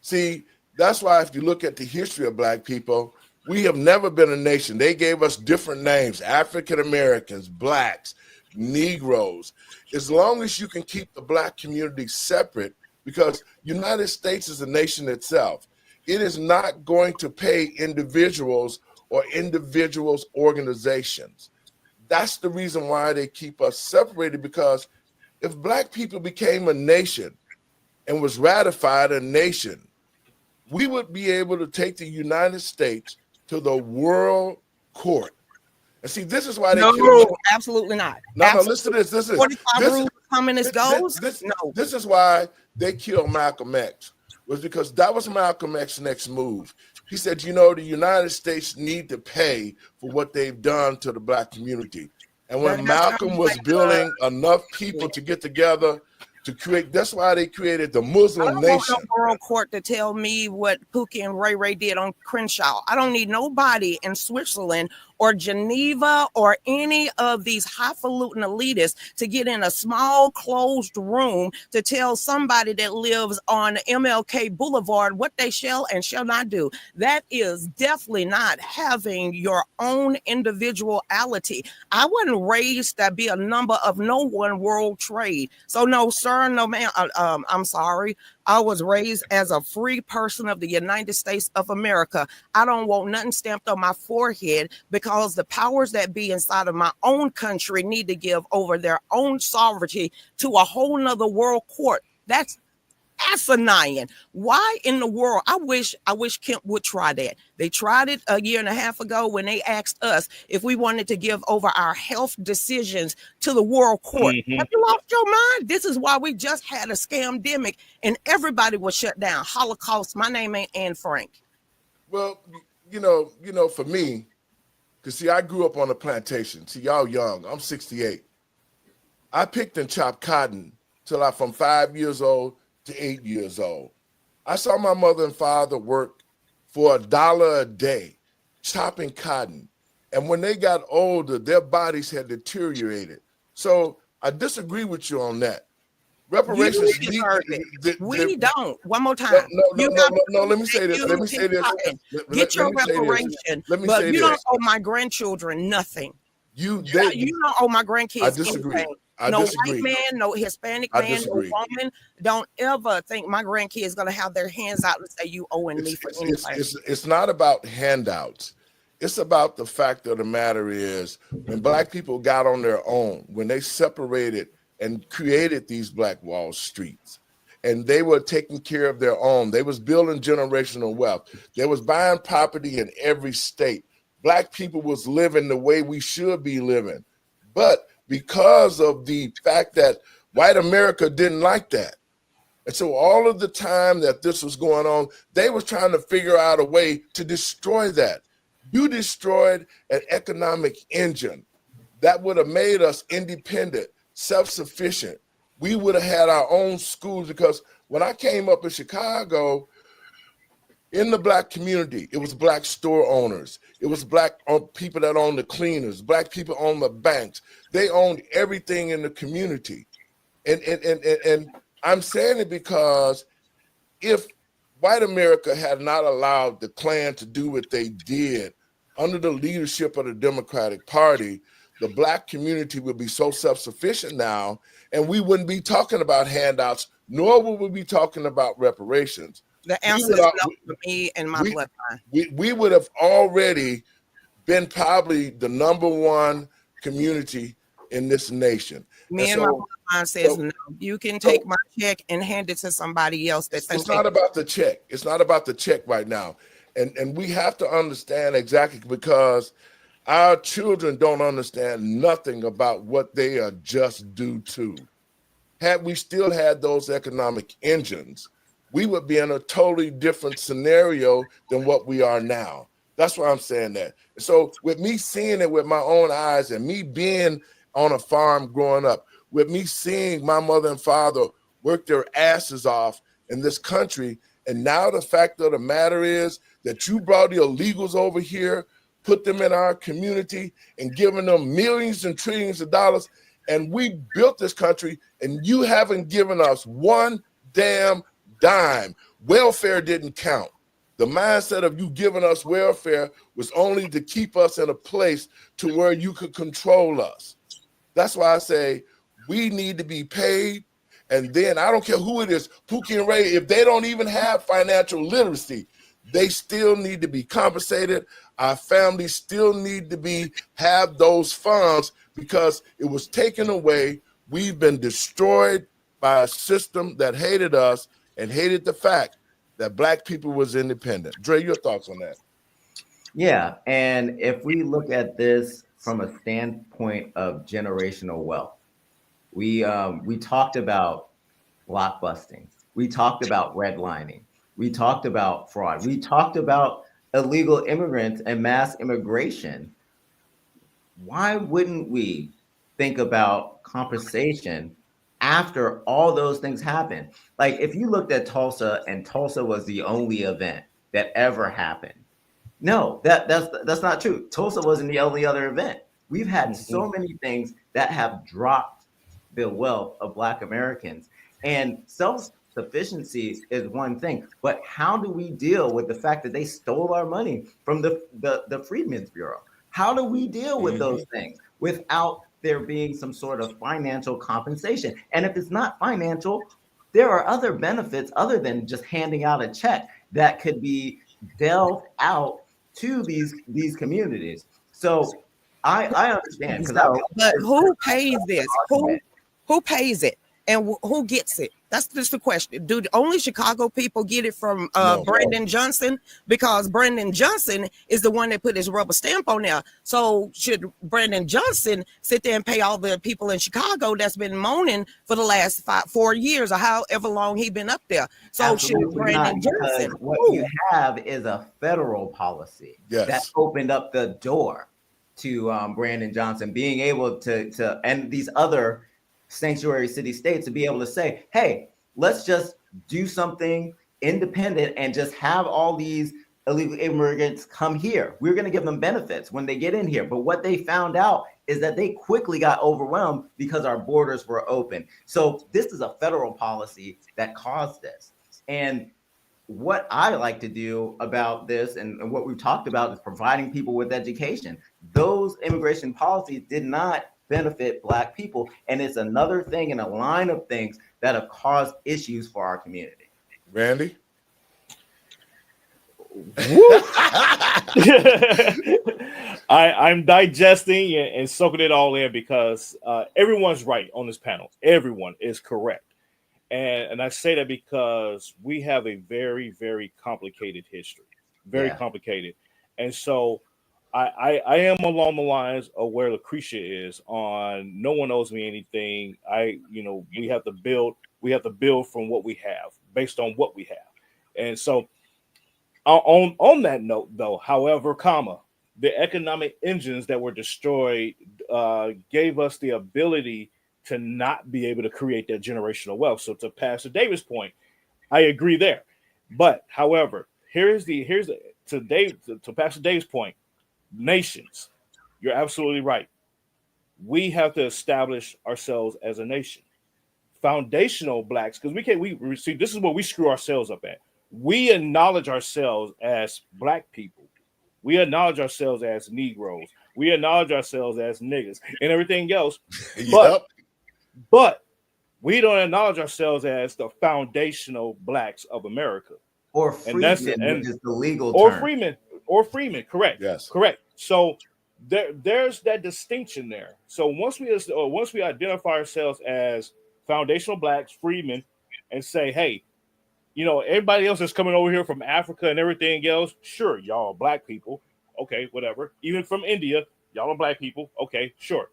See, that's why if you look at the history of Black people, we have never been a nation. They gave us different names: African Americans, Blacks, Negroes. As long as you can keep the Black community separate, because United States is a nation itself, it is not going to pay individuals or individuals' organizations. That's the reason why they keep us separated, because if Black people became a nation and was ratified a nation, we would be able to take the United States to the World Court. And see, this is why they absolutely not. No, listen to this. This is 45 rules communist goes. This is why they killed Malcolm X, was because that was Malcolm X's next move. He said, you know, the United States need to pay for what they've done to the Black community. And when Malcolm was building enough people to get together to create, that's why they created the Muslim nation. I don't want no world court to tell me what Pookie and Ray Ray did on Crenshaw. I don't need nobody in Switzerland or Geneva or any of these highfalutin elitists to get in a small closed room to tell somebody that lives on MLK Boulevard what they shall and shall not do. That is definitely not having your own individuality. I wasn't raised to be a number of no one world trade. So no, sir, no, ma'am. I'm sorry. I was raised as a free person of the United States of America. I don't want nothing stamped on my forehead because the powers that be inside of my own country need to give over their own sovereignty to a whole nother world court. That's asinine. Why in the world? I wish Kemp would try that. They tried it a year and a half ago when they asked us if we wanted to give over our health decisions to the world court. Mhm. Have you lost your mind? This is why we just had a scamdemic and everybody was shut down. Holocaust. My name ain't Anne Frank. Well, for me, because see, I grew up on a plantation. See, y'all young. I'm 68. I picked and chopped cotton till I'm from 5 years old to 8 years old. I saw my mother and father work for $1 a day, chopping cotton. And when they got older, their bodies had deteriorated. So I disagree with you on that. Reparations You heard it. We don't. One more time. No, let me say this. Let me say this. Get your reparation. But you don't owe my grandchildren nothing. You don't owe my grandkids I disagree. anything. I no disagree. White man, no Hispanic man, no woman. Don't ever think my grandkids gonna have their hands out and say you owing me for anything. It's not about handouts. It's about the fact of the matter is when Black people got on their own, when they separated and created these Black Wall Streets, and they were taking care of their own. They was building generational wealth. They was buying property in every state. Black people was living the way we should be living. But because of the fact that white America didn't like that. And so all of the time that this was going on, they was trying to figure out a way to destroy that. You destroyed an economic engine that would have made us independent, self-sufficient. We would have had our own schools, because when I came up in Chicago, in the Black community, it was Black store owners. It was Black people that owned the cleaners. Black people owned the banks. They owned everything in the community. And I'm saying it because if white America had not allowed the Klan to do what they did under the leadership of the Democratic Party, the Black community would be so self-sufficient now, and we wouldn't be talking about handouts, nor would we be talking about reparations. The answer is no for me and my bloodline. We would have already been probably the #1 community in this nation. Me and my bloodline says no. You can take my check and hand it to somebody else. It's not about the check. It's not about the check right now. And we have to understand exactly, because our children don't understand nothing about what they are just due to. Had we still had those economic engines, we would be in a totally different scenario than what we are now. That's why I'm saying that. So with me seeing it with my own eyes, and me being on a farm growing up, with me seeing my mother and father work their asses off in this country, and now the fact of the matter is that you brought the illegals over here, put them in our community, and giving them millions and trillions of dollars, and we built this country, and you haven't given us one damn dime. Welfare didn't count. The mindset of you giving us welfare was only to keep us in a place to where you could control us. That's why I say we need to be paid. And then I don't care who it is, Pookie and Ray, if they don't even have financial literacy, they still need to be compensated. Our families still need to have those funds, because it was taken away. We've been destroyed by a system that hated us and hated the fact that Black people was independent. Dre, your thoughts on that? Yeah, and if we look at this from a standpoint of generational wealth, we talked about blockbusting. We talked about redlining. We talked about fraud. We talked about illegal immigrants and mass immigration. Why wouldn't we think about compensation after all those things happen? Like, if you looked at Tulsa, and Tulsa was the only event that ever happened. No, that's not true. Tulsa wasn't the only other event. We've had so many things that have dropped the wealth of Black Americans. And self-sufficiency is one thing, but how do we deal with the fact that they stole our money from the Freedmen's Bureau? How do we deal with those things without there being some sort of financial compensation? And if it's not financial, there are other benefits other than just handing out a check that could be dealt out to these communities. So I understand, because but who pays this? Who pays it, and who gets it? That's just the question. Do only Chicago people get it from Brandon Johnson? Because Brandon Johnson is the one that put his rubber stamp on there. So should Brandon Johnson sit there and pay all the people in Chicago that's been moaning for the last 4 years or however long he been up there? So absolutely should Brandon not, Johnson? What you have is a federal policy that opened up the door to Brandon Johnson being able to and these other sanctuary city states to be able to say, hey, let's just do something independent and just have all these illegal immigrants come here. We're going to give them benefits when they get in here. But what they found out is that they quickly got overwhelmed because our borders were open. So this is a federal policy that caused this. And what I like to do about this and what we've talked about is providing people with education. Those immigration policies did not benefit Black people. And it's another thing in a line of things that have caused issues for our community. Randy? I'm digesting and soaking it all in because everyone's right on this panel. Everyone is correct. And I say that because we have a very, very complicated history, very complicated. And so I am along the lines of where Lucretia is on no one owes me anything. We have to build from what we have based on what we have. And so on that note, though, however, the economic engines that were destroyed gave us the ability to not be able to create that generational wealth. So to Pastor Davis' point, I agree there. But however, to Pastor Davis' point, nations, you're absolutely right. We have to establish ourselves as a nation. Foundational Blacks, because we see this is what we screw ourselves up at. We acknowledge ourselves as Black people. We acknowledge ourselves as Negroes. We acknowledge ourselves as niggas and everything else. But we don't acknowledge ourselves as the foundational Blacks of America. Or freedmen, which is the legal term. Or freemen, correct. Yes. Correct. So there's that distinction there. So once we identify ourselves as foundational Blacks, freemen, and say, hey, everybody else that's coming over here from Africa and everything else, sure, y'all are Black people. Okay, whatever. Even from India, y'all are Black people. Okay, sure.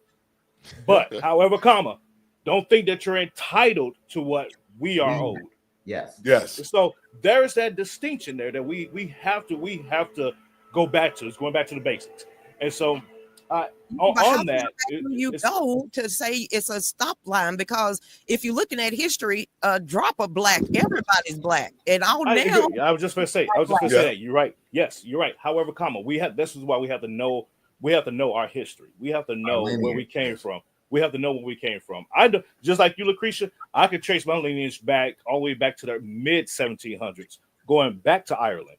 But however, don't think that you're entitled to what we are owed. Yes. So there's that distinction there that we have to go back to. It's going back to the basics. And so on that, to say it's a stop line, because if you're looking at history, a drop of Black, everybody's Black, and I was just going to say that. You're right. Yes, you're right. However, this is why we have to know. We have to know our history. We have to know where we came from. We have to know where we came from. Just like you, Lucretia, I could trace my lineage back all the way back to the mid 1700s, going back to Ireland.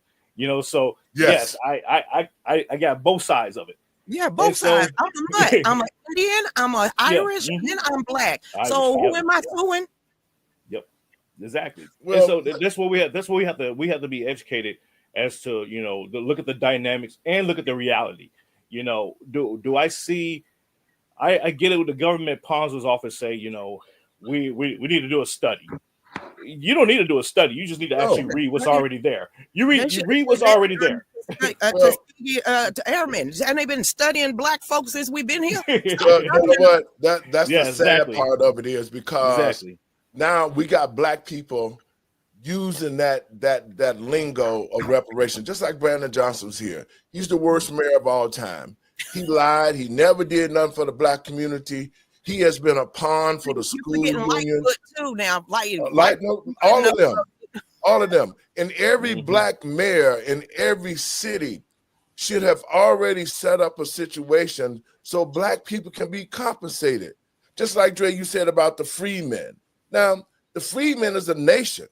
So yes, I got both sides of it. Yeah, both sides. I'm an Indian, I'm an Irish, and I'm Black. So who am I suing? Yep, exactly. Well, and so that's what we have. That's what we have to be educated as to look at the dynamics and look at the reality. Do I see? I get it with the government pawns office say, we need to do a study. You don't need to do a study. You just need to actually read what's already there. You read what's already there. To airmen, and they've been studying Black folks since we've been here. You know what? That's the sad part of it is because now we got Black people using that lingo of reparation, just like Brandon Johnson was here. He's the worst mayor of all time. He lied. He never did nothing for the Black community. He has been a pawn for the school union. Too now, all of them. And every Black mayor in every city should have already set up a situation so Black people can be compensated. Just like Dre, you said about the freemen. Now, the freemen is a nation.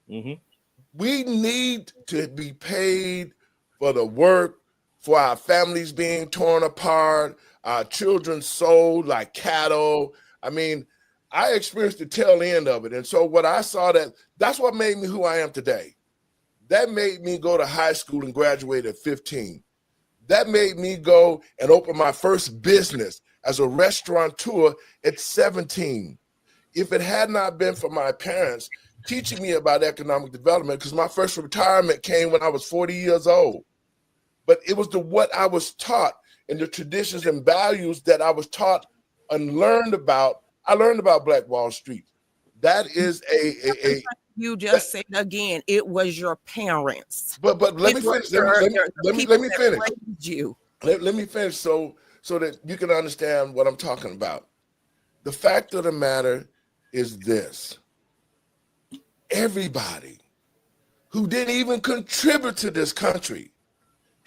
We need to be paid for the work, for our families being torn apart, our children sold like cattle. I mean, I experienced the tail end of it. And so what I saw, that's what made me who I am today. That made me go to high school and graduate at 15. That made me go and open my first business as a restaurateur at 17. If it had not been for my parents teaching me about economic development, because my first retirement came when I was 40 years old, but it was what I was taught and the traditions and values that I was taught and learned about. I learned about Black Wall Street. That is a you just said again, it was your parents. But let me finish. Let me finish. You. Let me finish so that you can understand what I'm talking about. The fact of the matter is this. Everybody who didn't even contribute to this country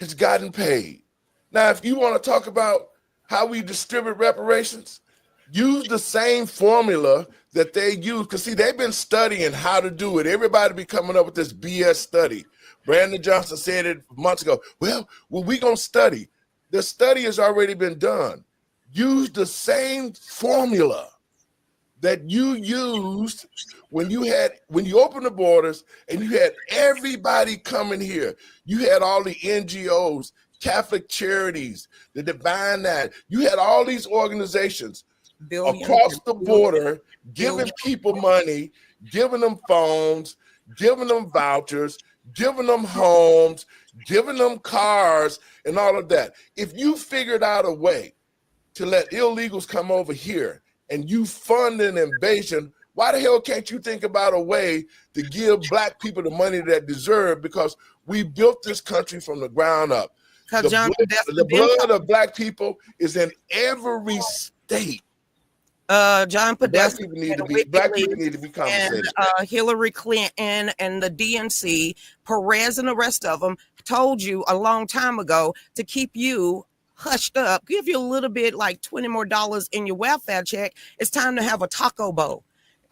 has gotten paid. Now, if you want to talk about how we distribute reparations, use the same formula that they use. Because, see, they've been studying how to do it. Everybody be coming up with this BS study. Brandon Johnson said it months ago. Well, we going to study. The study has already been done. Use the same formula that you used when you opened the borders and you had everybody coming here. You had all the NGOs, Catholic Charities, the Divine That. You had all these organizations across the border giving people money, giving them phones, giving them vouchers, giving them homes, giving them cars, and all of that. If you figured out a way to let illegals come over here and you fund an invasion, why the hell can't you think about a way to give Black people the money that deserve? Because we built this country from the ground up. The blood of Black people is in every state. John Podesta, Black people need to be compensated. And Hillary Clinton and the DNC, Perez and the rest of them told you a long time ago to keep you hushed up, give you a little bit like $20 more in your welfare check. It's time to have a taco bowl.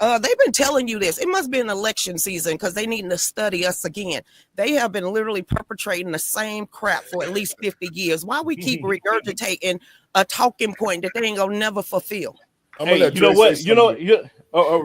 They've been telling you this. It must be an election season because they need to study us again. They have been literally perpetrating the same crap for at least 50 years. Why we keep regurgitating a talking point that they ain't gonna never fulfill? Hey, you know what?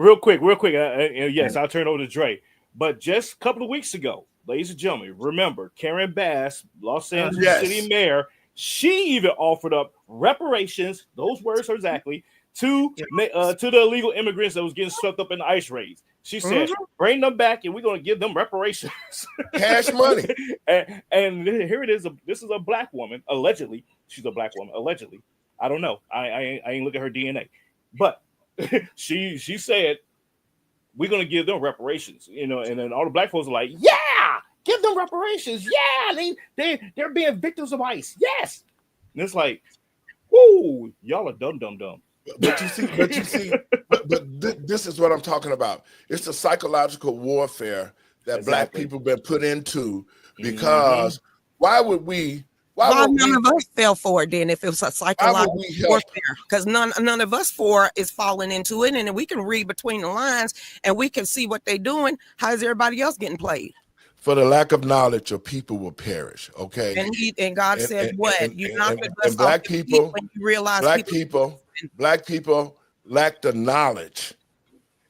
Real quick. Yes, I'll turn over to Dre. But just a couple of weeks ago, ladies and gentlemen, remember Karen Bass, Los Angeles City Mayor, she even offered up reparations. Those words are exactly to the illegal immigrants that was getting swept up in the ICE raids. She said, "Bring them back, and we're going to give them reparations, cash money." and here it is. This is a Black woman, allegedly. She's a Black woman, allegedly. I don't know. I ain't look at her DNA. But she said, we're going to give them reparations, and then all the Black folks are like, yeah, give them reparations. Yeah, they're being victims of ICE. Yes. And it's like, whoo, y'all are dumb. But this is what I'm talking about. It's the psychological warfare that Black people been put into because why would none of us fell for it then if it was a psychological warfare? Because none of us is falling into it, and we can read between the lines and we can see what they're doing. How is everybody else getting played? For the lack of knowledge, your people will perish. Okay, and God said, "What you not and Black people when you realize Black people lack the knowledge,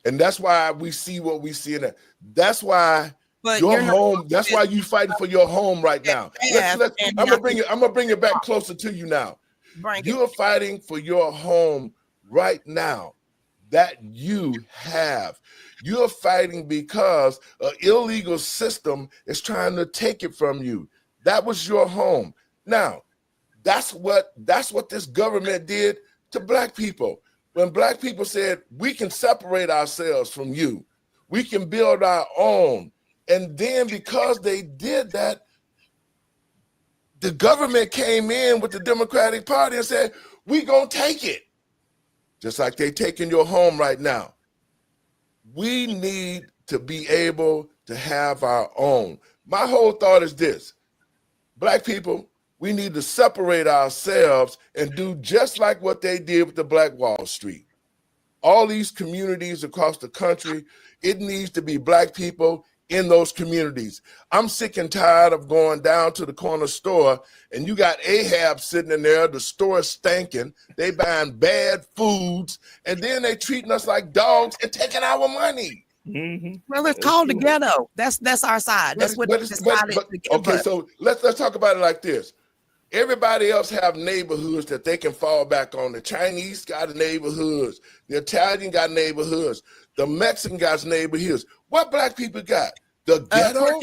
and that's why we see what we see in it. That's why." But your home. That's why you fighting for your home right now. I'm gonna bring it back closer to you now. You are fighting for your home right now that you have. You are fighting because an illegal system is trying to take it from you. That was your home. Now, that's what this government did to Black people. When Black people said we can separate ourselves from you, we can build our own. And then because they did that, the government came in with the Democratic Party and said, we gonna take it. Just like they taking your home right now. We need to be able to have our own. My whole thought is this. Black people, we need to separate ourselves and do just like what they did with the Black Wall Street. All these communities across the country, it needs to be Black people in those communities. I'm sick and tired of going down to the corner store and you got Ahab sitting in there, the store is stinking, they buying bad foods, and then they treating us like dogs and taking our money. Mm-hmm. Well, it's called the ghetto. That's our side. That's what they decided to give okay, us. so let's talk about it like this. Everybody else have neighborhoods that they can fall back on. The Chinese got neighborhoods. The Italian got neighborhoods. The Mexican got neighborhoods. What black people got? The ghetto?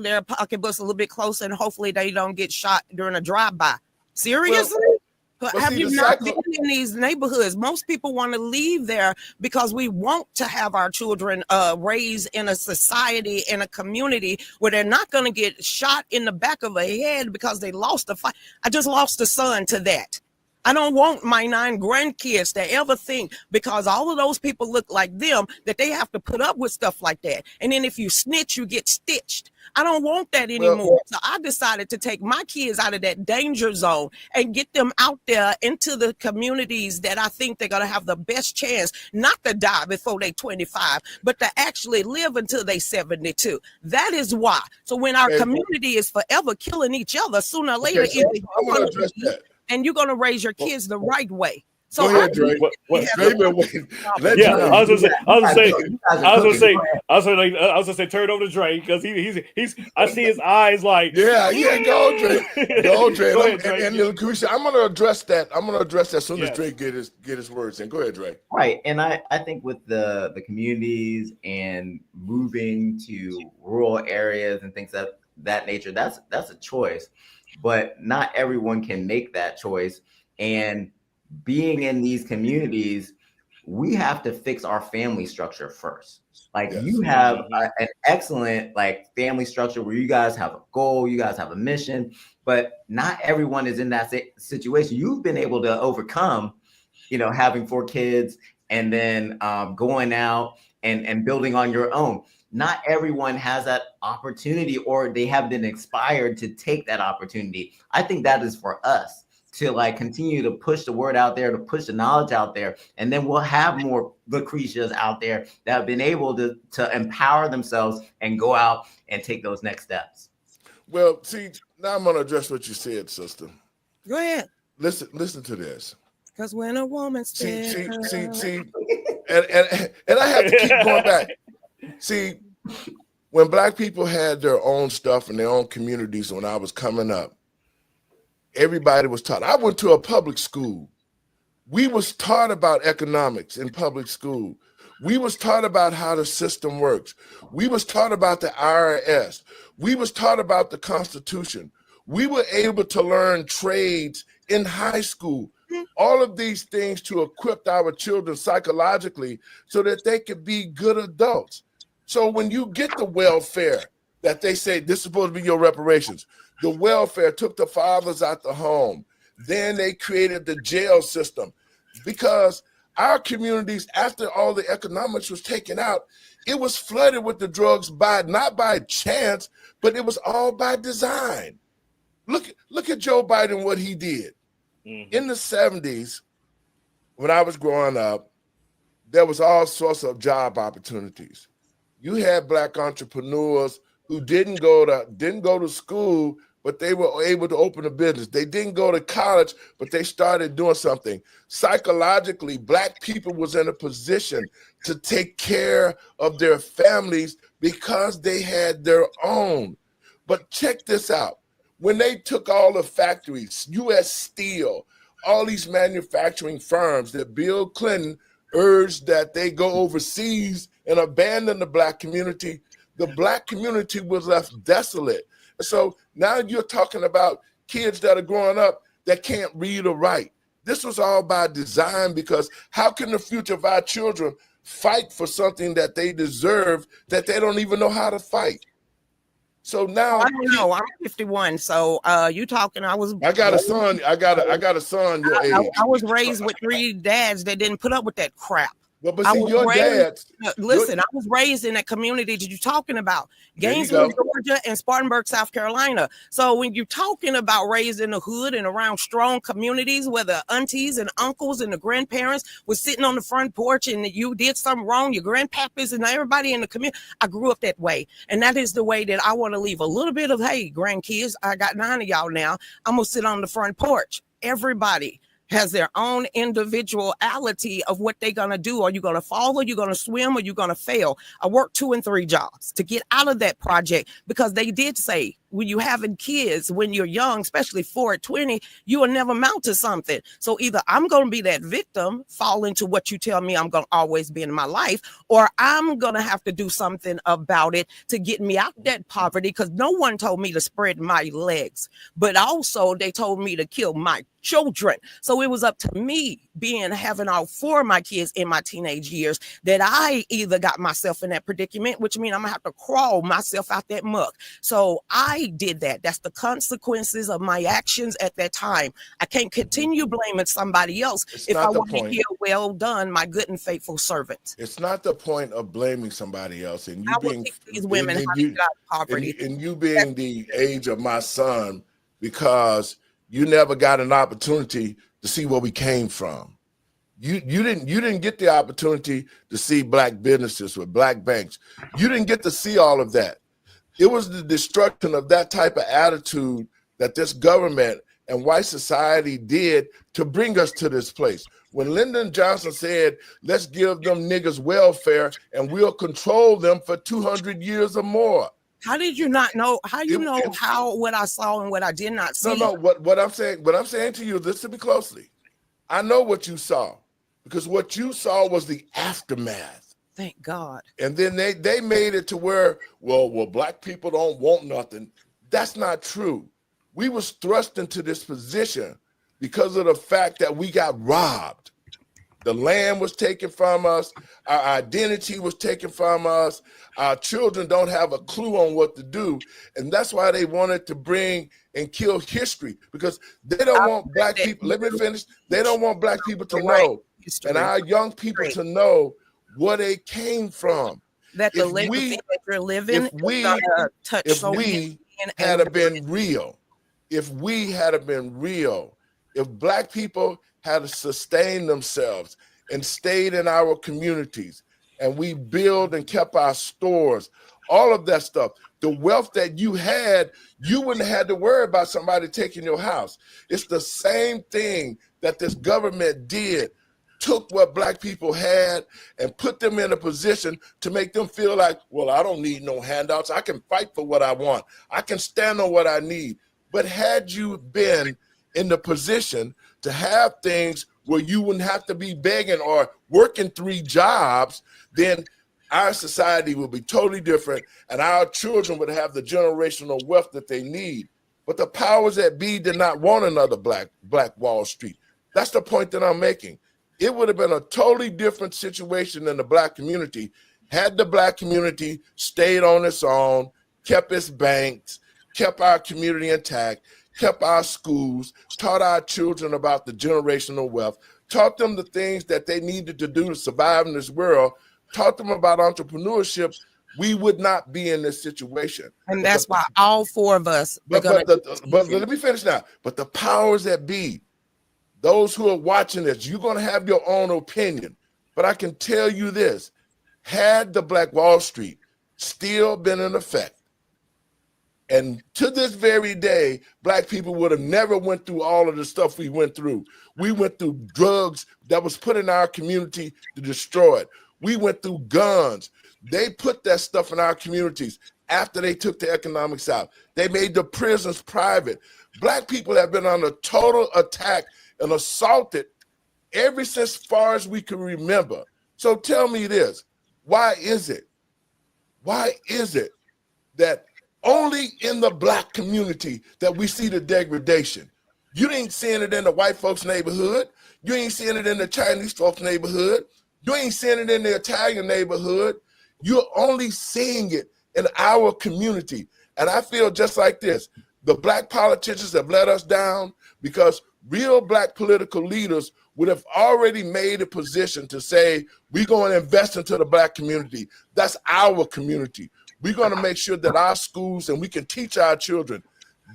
Their pocketbooks a little bit closer, and hopefully they don't get shot during a drive-by. Seriously? Have you not been in these neighborhoods? Most people want to leave there because we want to have our children raised in a society, in a community where they're not going to get shot in the back of a head because they lost a fight. I just lost a son to that. I don't want my 9 grandkids to ever think, because all of those people look like them, that they have to put up with stuff like that. And then if you snitch, you get stitched. I don't want that anymore. So I decided to take my kids out of that danger zone and get them out there into the communities that I think they're going to have the best chance not to die before they're 25, but to actually live until they're 72. That is why. So when our community is forever killing each other, sooner or later, I'm going to address that. And you're going to raise your kids the right way. So go ahead, Drake. I was gonna say, turn it over to Drake, because he's. I see his eyes like. Go, Drake. Go, Drake. And Lucretia, I'm gonna address that. As soon as Drake get his words in. Go ahead, Drake. Right, and I think with the communities and moving to rural areas and things of that nature, that's a choice, but not everyone can make that choice. And being in these communities, we have to fix our family structure first. Like, you have an excellent family structure where you guys have a goal, you guys have a mission, but not everyone is in that situation. You've been able to overcome, having 4 kids and then going out and building on your own. Not everyone has that opportunity, or they have been inspired to take that opportunity. I think that is for us to continue to push the word out there, to push the knowledge out there. And then we'll have more Lucretias out there that have been able to empower themselves and go out and take those next steps. Well, see, now I'm going to address what you said, sister. Go ahead. Listen to this. Because when a woman says, see, and I have to keep going back. See, when black people had their own stuff in their own communities when I was coming up, everybody was taught. I went to a public school. We was taught about economics in public school. We was taught about how the system works. We was taught about the IRS. We was taught about the Constitution. We were able to learn trades in high school. All of these things to equip our children psychologically so that they could be good adults. So when you get the welfare that they say this is supposed to be your reparations, the welfare took the fathers out the home. Then they created the jail system, because our communities, after all the economics was taken out, it was flooded with the drugs not by chance, but it was all by design. Look at Joe Biden, what he did. Mm-hmm. In the 70s, when I was growing up, there was all sorts of job opportunities. You had black entrepreneurs who didn't go to school, but they were able to open a business. They didn't go to college, but they started doing something. Psychologically, black people was in a position to take care of their families because they had their own. But check this out. When they took all the factories, U.S. Steel, all these manufacturing firms that Bill Clinton urged that they go overseas and abandon the black community, the black community was left desolate. So now you're talking about kids that are growing up that can't read or write. This was all by design, because how can the future of our children fight for something that they deserve that they don't even know how to fight? So now I don't know. I'm 51. So you talking? I got a son. I got a son your age. I was raised with 3 dads that didn't put up with that crap. But I see, was your raised, dad. listen, I was raised in that community that you're talking about, There you Gainesville, go. Georgia, and Spartanburg, South Carolina. So when you're talking about raised in the hood and around strong communities where the aunties and uncles and the grandparents was sitting on the front porch and you did something wrong, your grandpappers and everybody in the community, I grew up that way. And that is the way that I want to leave a little bit of, hey, grandkids, I got 9 of y'all now. I'm going to sit on the front porch. Everybody has their own individuality of what they're going to do. Are you going to fall, or you going to swim, or you going to fail? I worked 2 and 3 jobs to get out of that project, because they did say when you having kids, when you're young, especially 4 at 20, you will never mount to something. So either I'm going to be that victim, fall into what you tell me I'm going to always be in my life, or I'm going to have to do something about it to get me out that poverty, because no one told me to spread my legs, but also they told me to kill my children. So it was up to me having all 4 of my kids in my teenage years that I either got myself in that predicament, which means I'm gonna have to crawl myself out that muck. So I did that. That's the consequences of my actions at that time. I can't continue blaming somebody else if I want to hear, well done, my good and faithful servant. It's not the point of blaming somebody else, and you being these women how to get out of poverty, and you being the age of my son, because you never got an opportunity to see where we came from. You didn't get the opportunity to see black businesses with black banks. You didn't get to see all of that. It was the destruction of that type of attitude that this government and white society did to bring us to this place. When Lyndon Johnson said, let's give them niggas welfare and we'll control them for 200 years or more. How did you not know? How you know how what I saw and what I did not see? No. What I'm saying to you, listen to me closely. I know what you saw, because what you saw was the aftermath. Thank God. And then they made it to where, well, black people don't want nothing. That's not true. We was thrust into this position because of the fact that we got robbed. The land was taken from us. Our identity was taken from us. Our children don't have a clue on what to do. And that's why they wanted to bring and kill history, because they don't want black people. Let me finish. They don't want black people to know, and our young people to know where they came from. That the legacy that you're living if we had been real, if black people had sustained themselves and stayed in our communities, and we built and kept our stores, all of that stuff, the wealth that you had, you wouldn't have had to worry about somebody taking your house. It's the same thing that this government did, took what black people had and put them in a position to make them feel like, well, I don't need no handouts. I can fight for what I want. I can stand on what I need. But had you been in the position to have things where you wouldn't have to be begging or working 3 jobs, then our society would be totally different, and our children would have the generational wealth that they need. But the powers that be did not want another Black Wall Street. That's the point that I'm making. It would have been a totally different situation in the black community had the black community stayed on its own, kept its banks, kept our community intact, kept our schools, taught our children about the generational wealth, taught them the things that they needed to do to survive in this world, taught them about entrepreneurship, we would not be in this situation. And that's why all 4 of us but let me finish now. But the powers that be, those who are watching this, you're going to have your own opinion. But I can tell you this, had the Black Wall Street still been in effect, and to this very day, black people would have never went through all of the stuff we went through. We went through drugs that was put in our community to destroy it. We went through guns. They put that stuff in our communities after they took the economics out. They made the prisons private. Black people have been under total attack and assaulted ever since far as we can remember. So tell me this, why is it that only in the black community that we see the degradation? You ain't seeing it in the white folks' neighborhood. You ain't seeing it in the Chinese folks' neighborhood. You ain't seeing it in the Italian neighborhood. You're only seeing it in our community. And I feel just like this. The black politicians have let us down because real Black political leaders would have already made a position to say, we're going to invest into the Black community. That's our community. We're going to make sure that our schools and we can teach our children.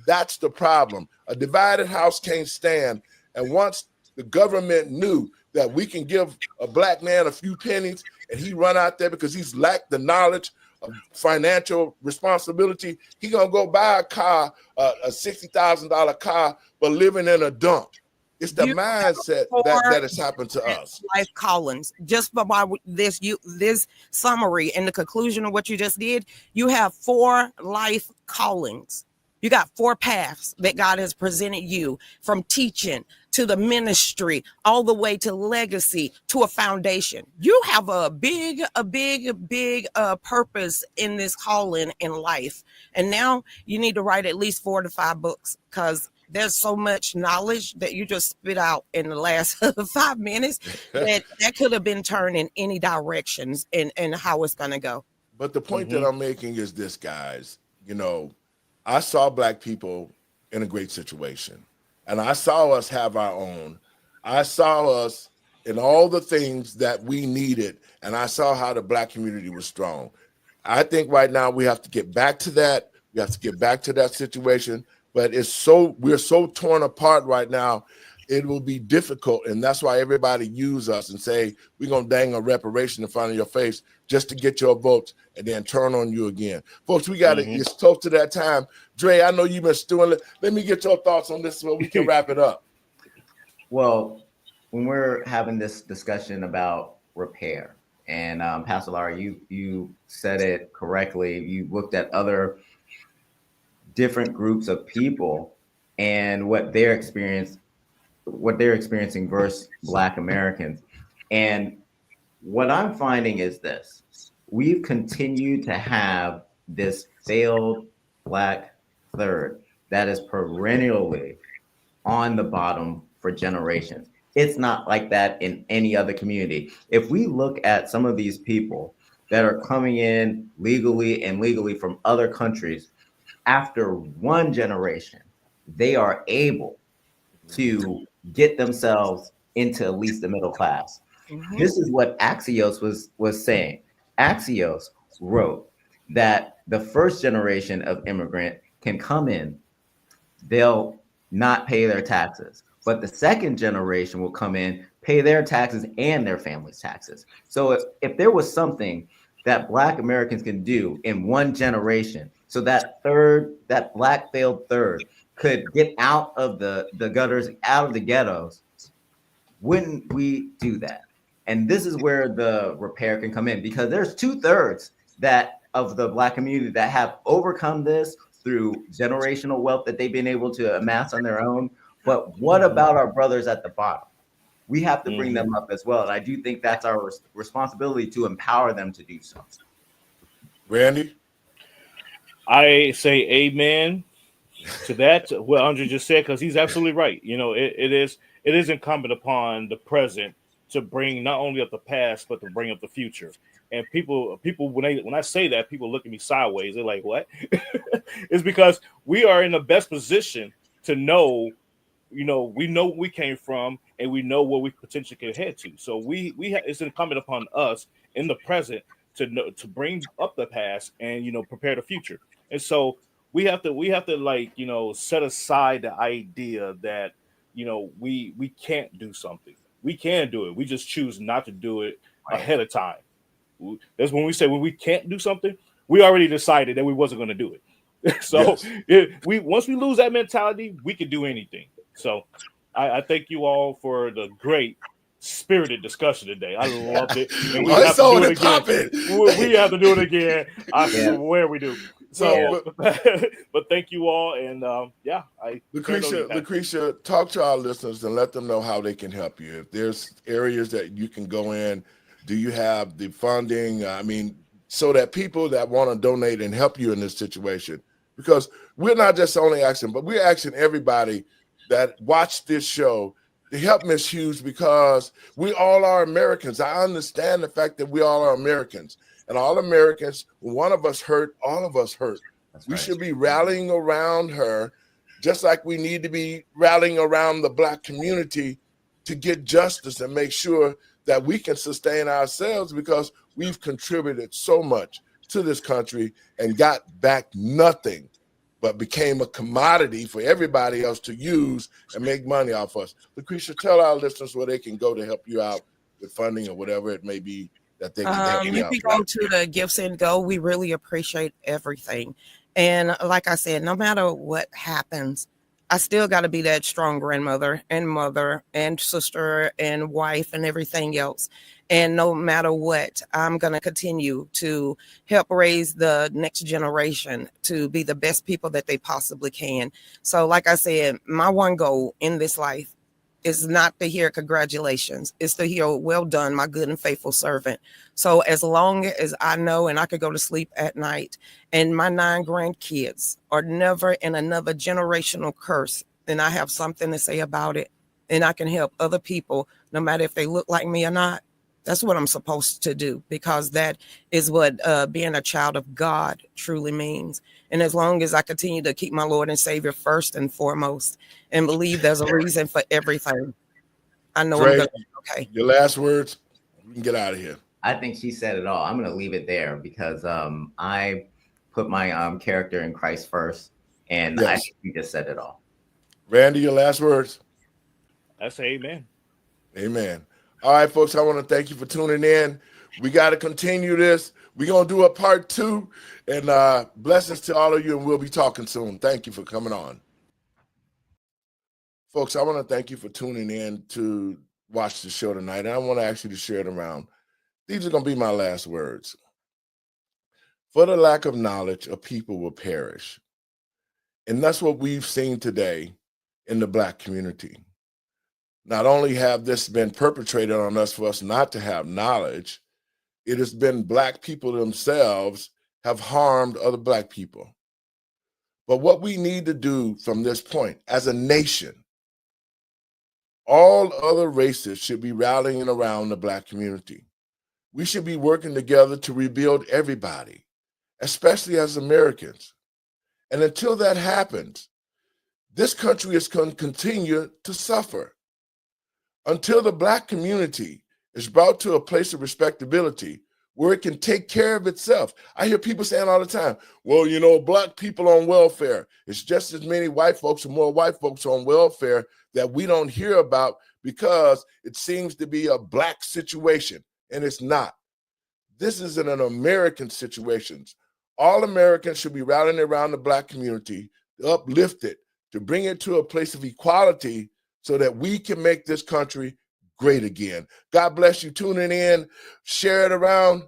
That's the problem. A divided house can't stand. And once the government knew that we can give a Black man a few pennies and he run out there because he's lacked the knowledge of financial responsibility, he gonna go buy a car, a $60,000 car, but living in a dump. It's the mindset that has happened to us. Life callings. Just by this summary and the conclusion of what you just did, you have 4 life callings. You got 4 paths that God has presented you, from teaching to the ministry, all the way to legacy, to a foundation. You have a big purpose in this calling in life. And now you need to write at least 4 to 5 books, because there's so much knowledge that you just spit out in the last 5 minutes that could have been turned in any directions and how it's going to go. But the point that I'm making is this, guys. I saw Black people in a great situation, and I saw us have our own. I saw us in all the things that we needed, and I saw how the Black community was strong. I think right now we have to get back to that. We have to get back to that situation, but we're so torn apart right now. It will be difficult, and that's why everybody use us and say, we're going to dang a reparation in front of your face just to get your votes and then turn on you again. Folks, we got it's close to that time. Dre, I know you've been stewing. Let me get your thoughts on this so we can wrap it up. Well, when we're having this discussion about repair, and Pastor Lowery, you said it correctly. You looked at other different groups of people and what they're experiencing versus Black Americans. And what I'm finding is this: we've continued to have this failed Black third that is perennially on the bottom for generations. It's not like that in any other community. If we look at some of these people that are coming in legally from other countries, after one generation, they are able to get themselves into at least the middle class. This is what Axios was saying. Axios wrote that the first generation of immigrant can come in, they'll not pay their taxes, but the second generation will come in, pay their taxes and their family's taxes. So if there was something that Black Americans can do in one generation, so that Black failed third could get out of the gutters, out of the ghettos, wouldn't we do that? And this is where the repair can come in, because there's 2/3 of the Black community that have overcome this through generational wealth that they've been able to amass on their own. But what about our brothers at the bottom? We have to bring them up as well. And I do think that's our responsibility to empower them to do so. Randy? I say amen to that, what Andre just said, because he's absolutely right. It is incumbent upon the present to bring not only up the past, but to bring up the future. And people, when I say that, people look at me sideways. They're like, "What?" It's because we are in the best position to know. We know where we came from, and we know where we potentially could head to. So it's incumbent upon us in the present to bring up the past and prepare the future. And so we have to set aside the idea that we can't do something. We can do it. We just choose not to do it ahead of time. That's when we say when we can't do something, we already decided that we wasn't going to do it. So once we lose that mentality, we can do anything. So I thank you all for the great spirited discussion today. I loved it. And we have to do it again. We have to do it again. I swear we do. So, but thank you all. And Lucretia, talk to our listeners and let them know how they can help you. If there's areas that you can go in, do you have the funding? So that people that want to donate and help you in this situation, because we're not just only asking, but we're asking everybody that watch this show to help Miss Hughes, because we all are Americans. I understand the fact that we all are Americans, and all Americans, when one of us hurt, all of us hurt. We should be rallying around her just like we need to be rallying around the Black community to get justice and make sure that we can sustain ourselves, because we've contributed so much to this country and got back nothing, but became a commodity for everybody else to use and make money off us. Lucretia, tell our listeners where they can go to help you out with funding or whatever it may be that they can help you You out. can go to the Gifts and Go. We really appreciate everything. And like I said, no matter what happens, I still got to be that strong grandmother and mother and sister and wife and everything else. And no matter what, I'm going to continue to help raise the next generation to be the best people that they possibly can. So like I said, my one goal in this life is not to hear congratulations. It's to hear, well done, my good and faithful servant. So as long as I know and I could go to sleep at night and my 9 grandkids are never in another generational curse, then I have something to say about it. And I can help other people, no matter if they look like me or not. That's what I'm supposed to do, because that is what being a child of God truly means. And as long as I continue to keep my Lord and Savior first and foremost and believe there's a reason for everything, I know Dre, I'm going to be okay. Your last words, we can get out of here. I think she said it all. I'm going to leave it there because I put my character in Christ first, and Yes. I think she just said it all. Randy, your last words. I say amen. Amen. All right, folks, I want to thank you for tuning in. We got to continue this. We're going to do a part 2, and blessings to all of you, and we'll be talking soon. Thank you for coming on. Folks, I want to thank you for tuning in to watch the show tonight, and I want to ask you to share it around. These are going to be my last words. For the lack of knowledge, a people will perish. And that's what we've seen today in the Black community. Not only have this been perpetrated on us for us not to have knowledge, it has been Black people themselves have harmed other Black people. But what we need to do from this point as a nation, all other races should be rallying around the Black community. We should be working together to rebuild everybody, especially as Americans. And until that happens, this country is going to continue to suffer. Until the Black community is brought to a place of respectability where it can take care of itself. I hear people saying all the time, well, you know, Black people on welfare. It's just as many white folks or more white folks on welfare that we don't hear about because it seems to be a Black situation, and it's not. This is an American situation. All Americans should be rallying around the Black community to uplift it, to bring it to a place of equality so that we can make this country great again. God bless you tuning in. Share it around.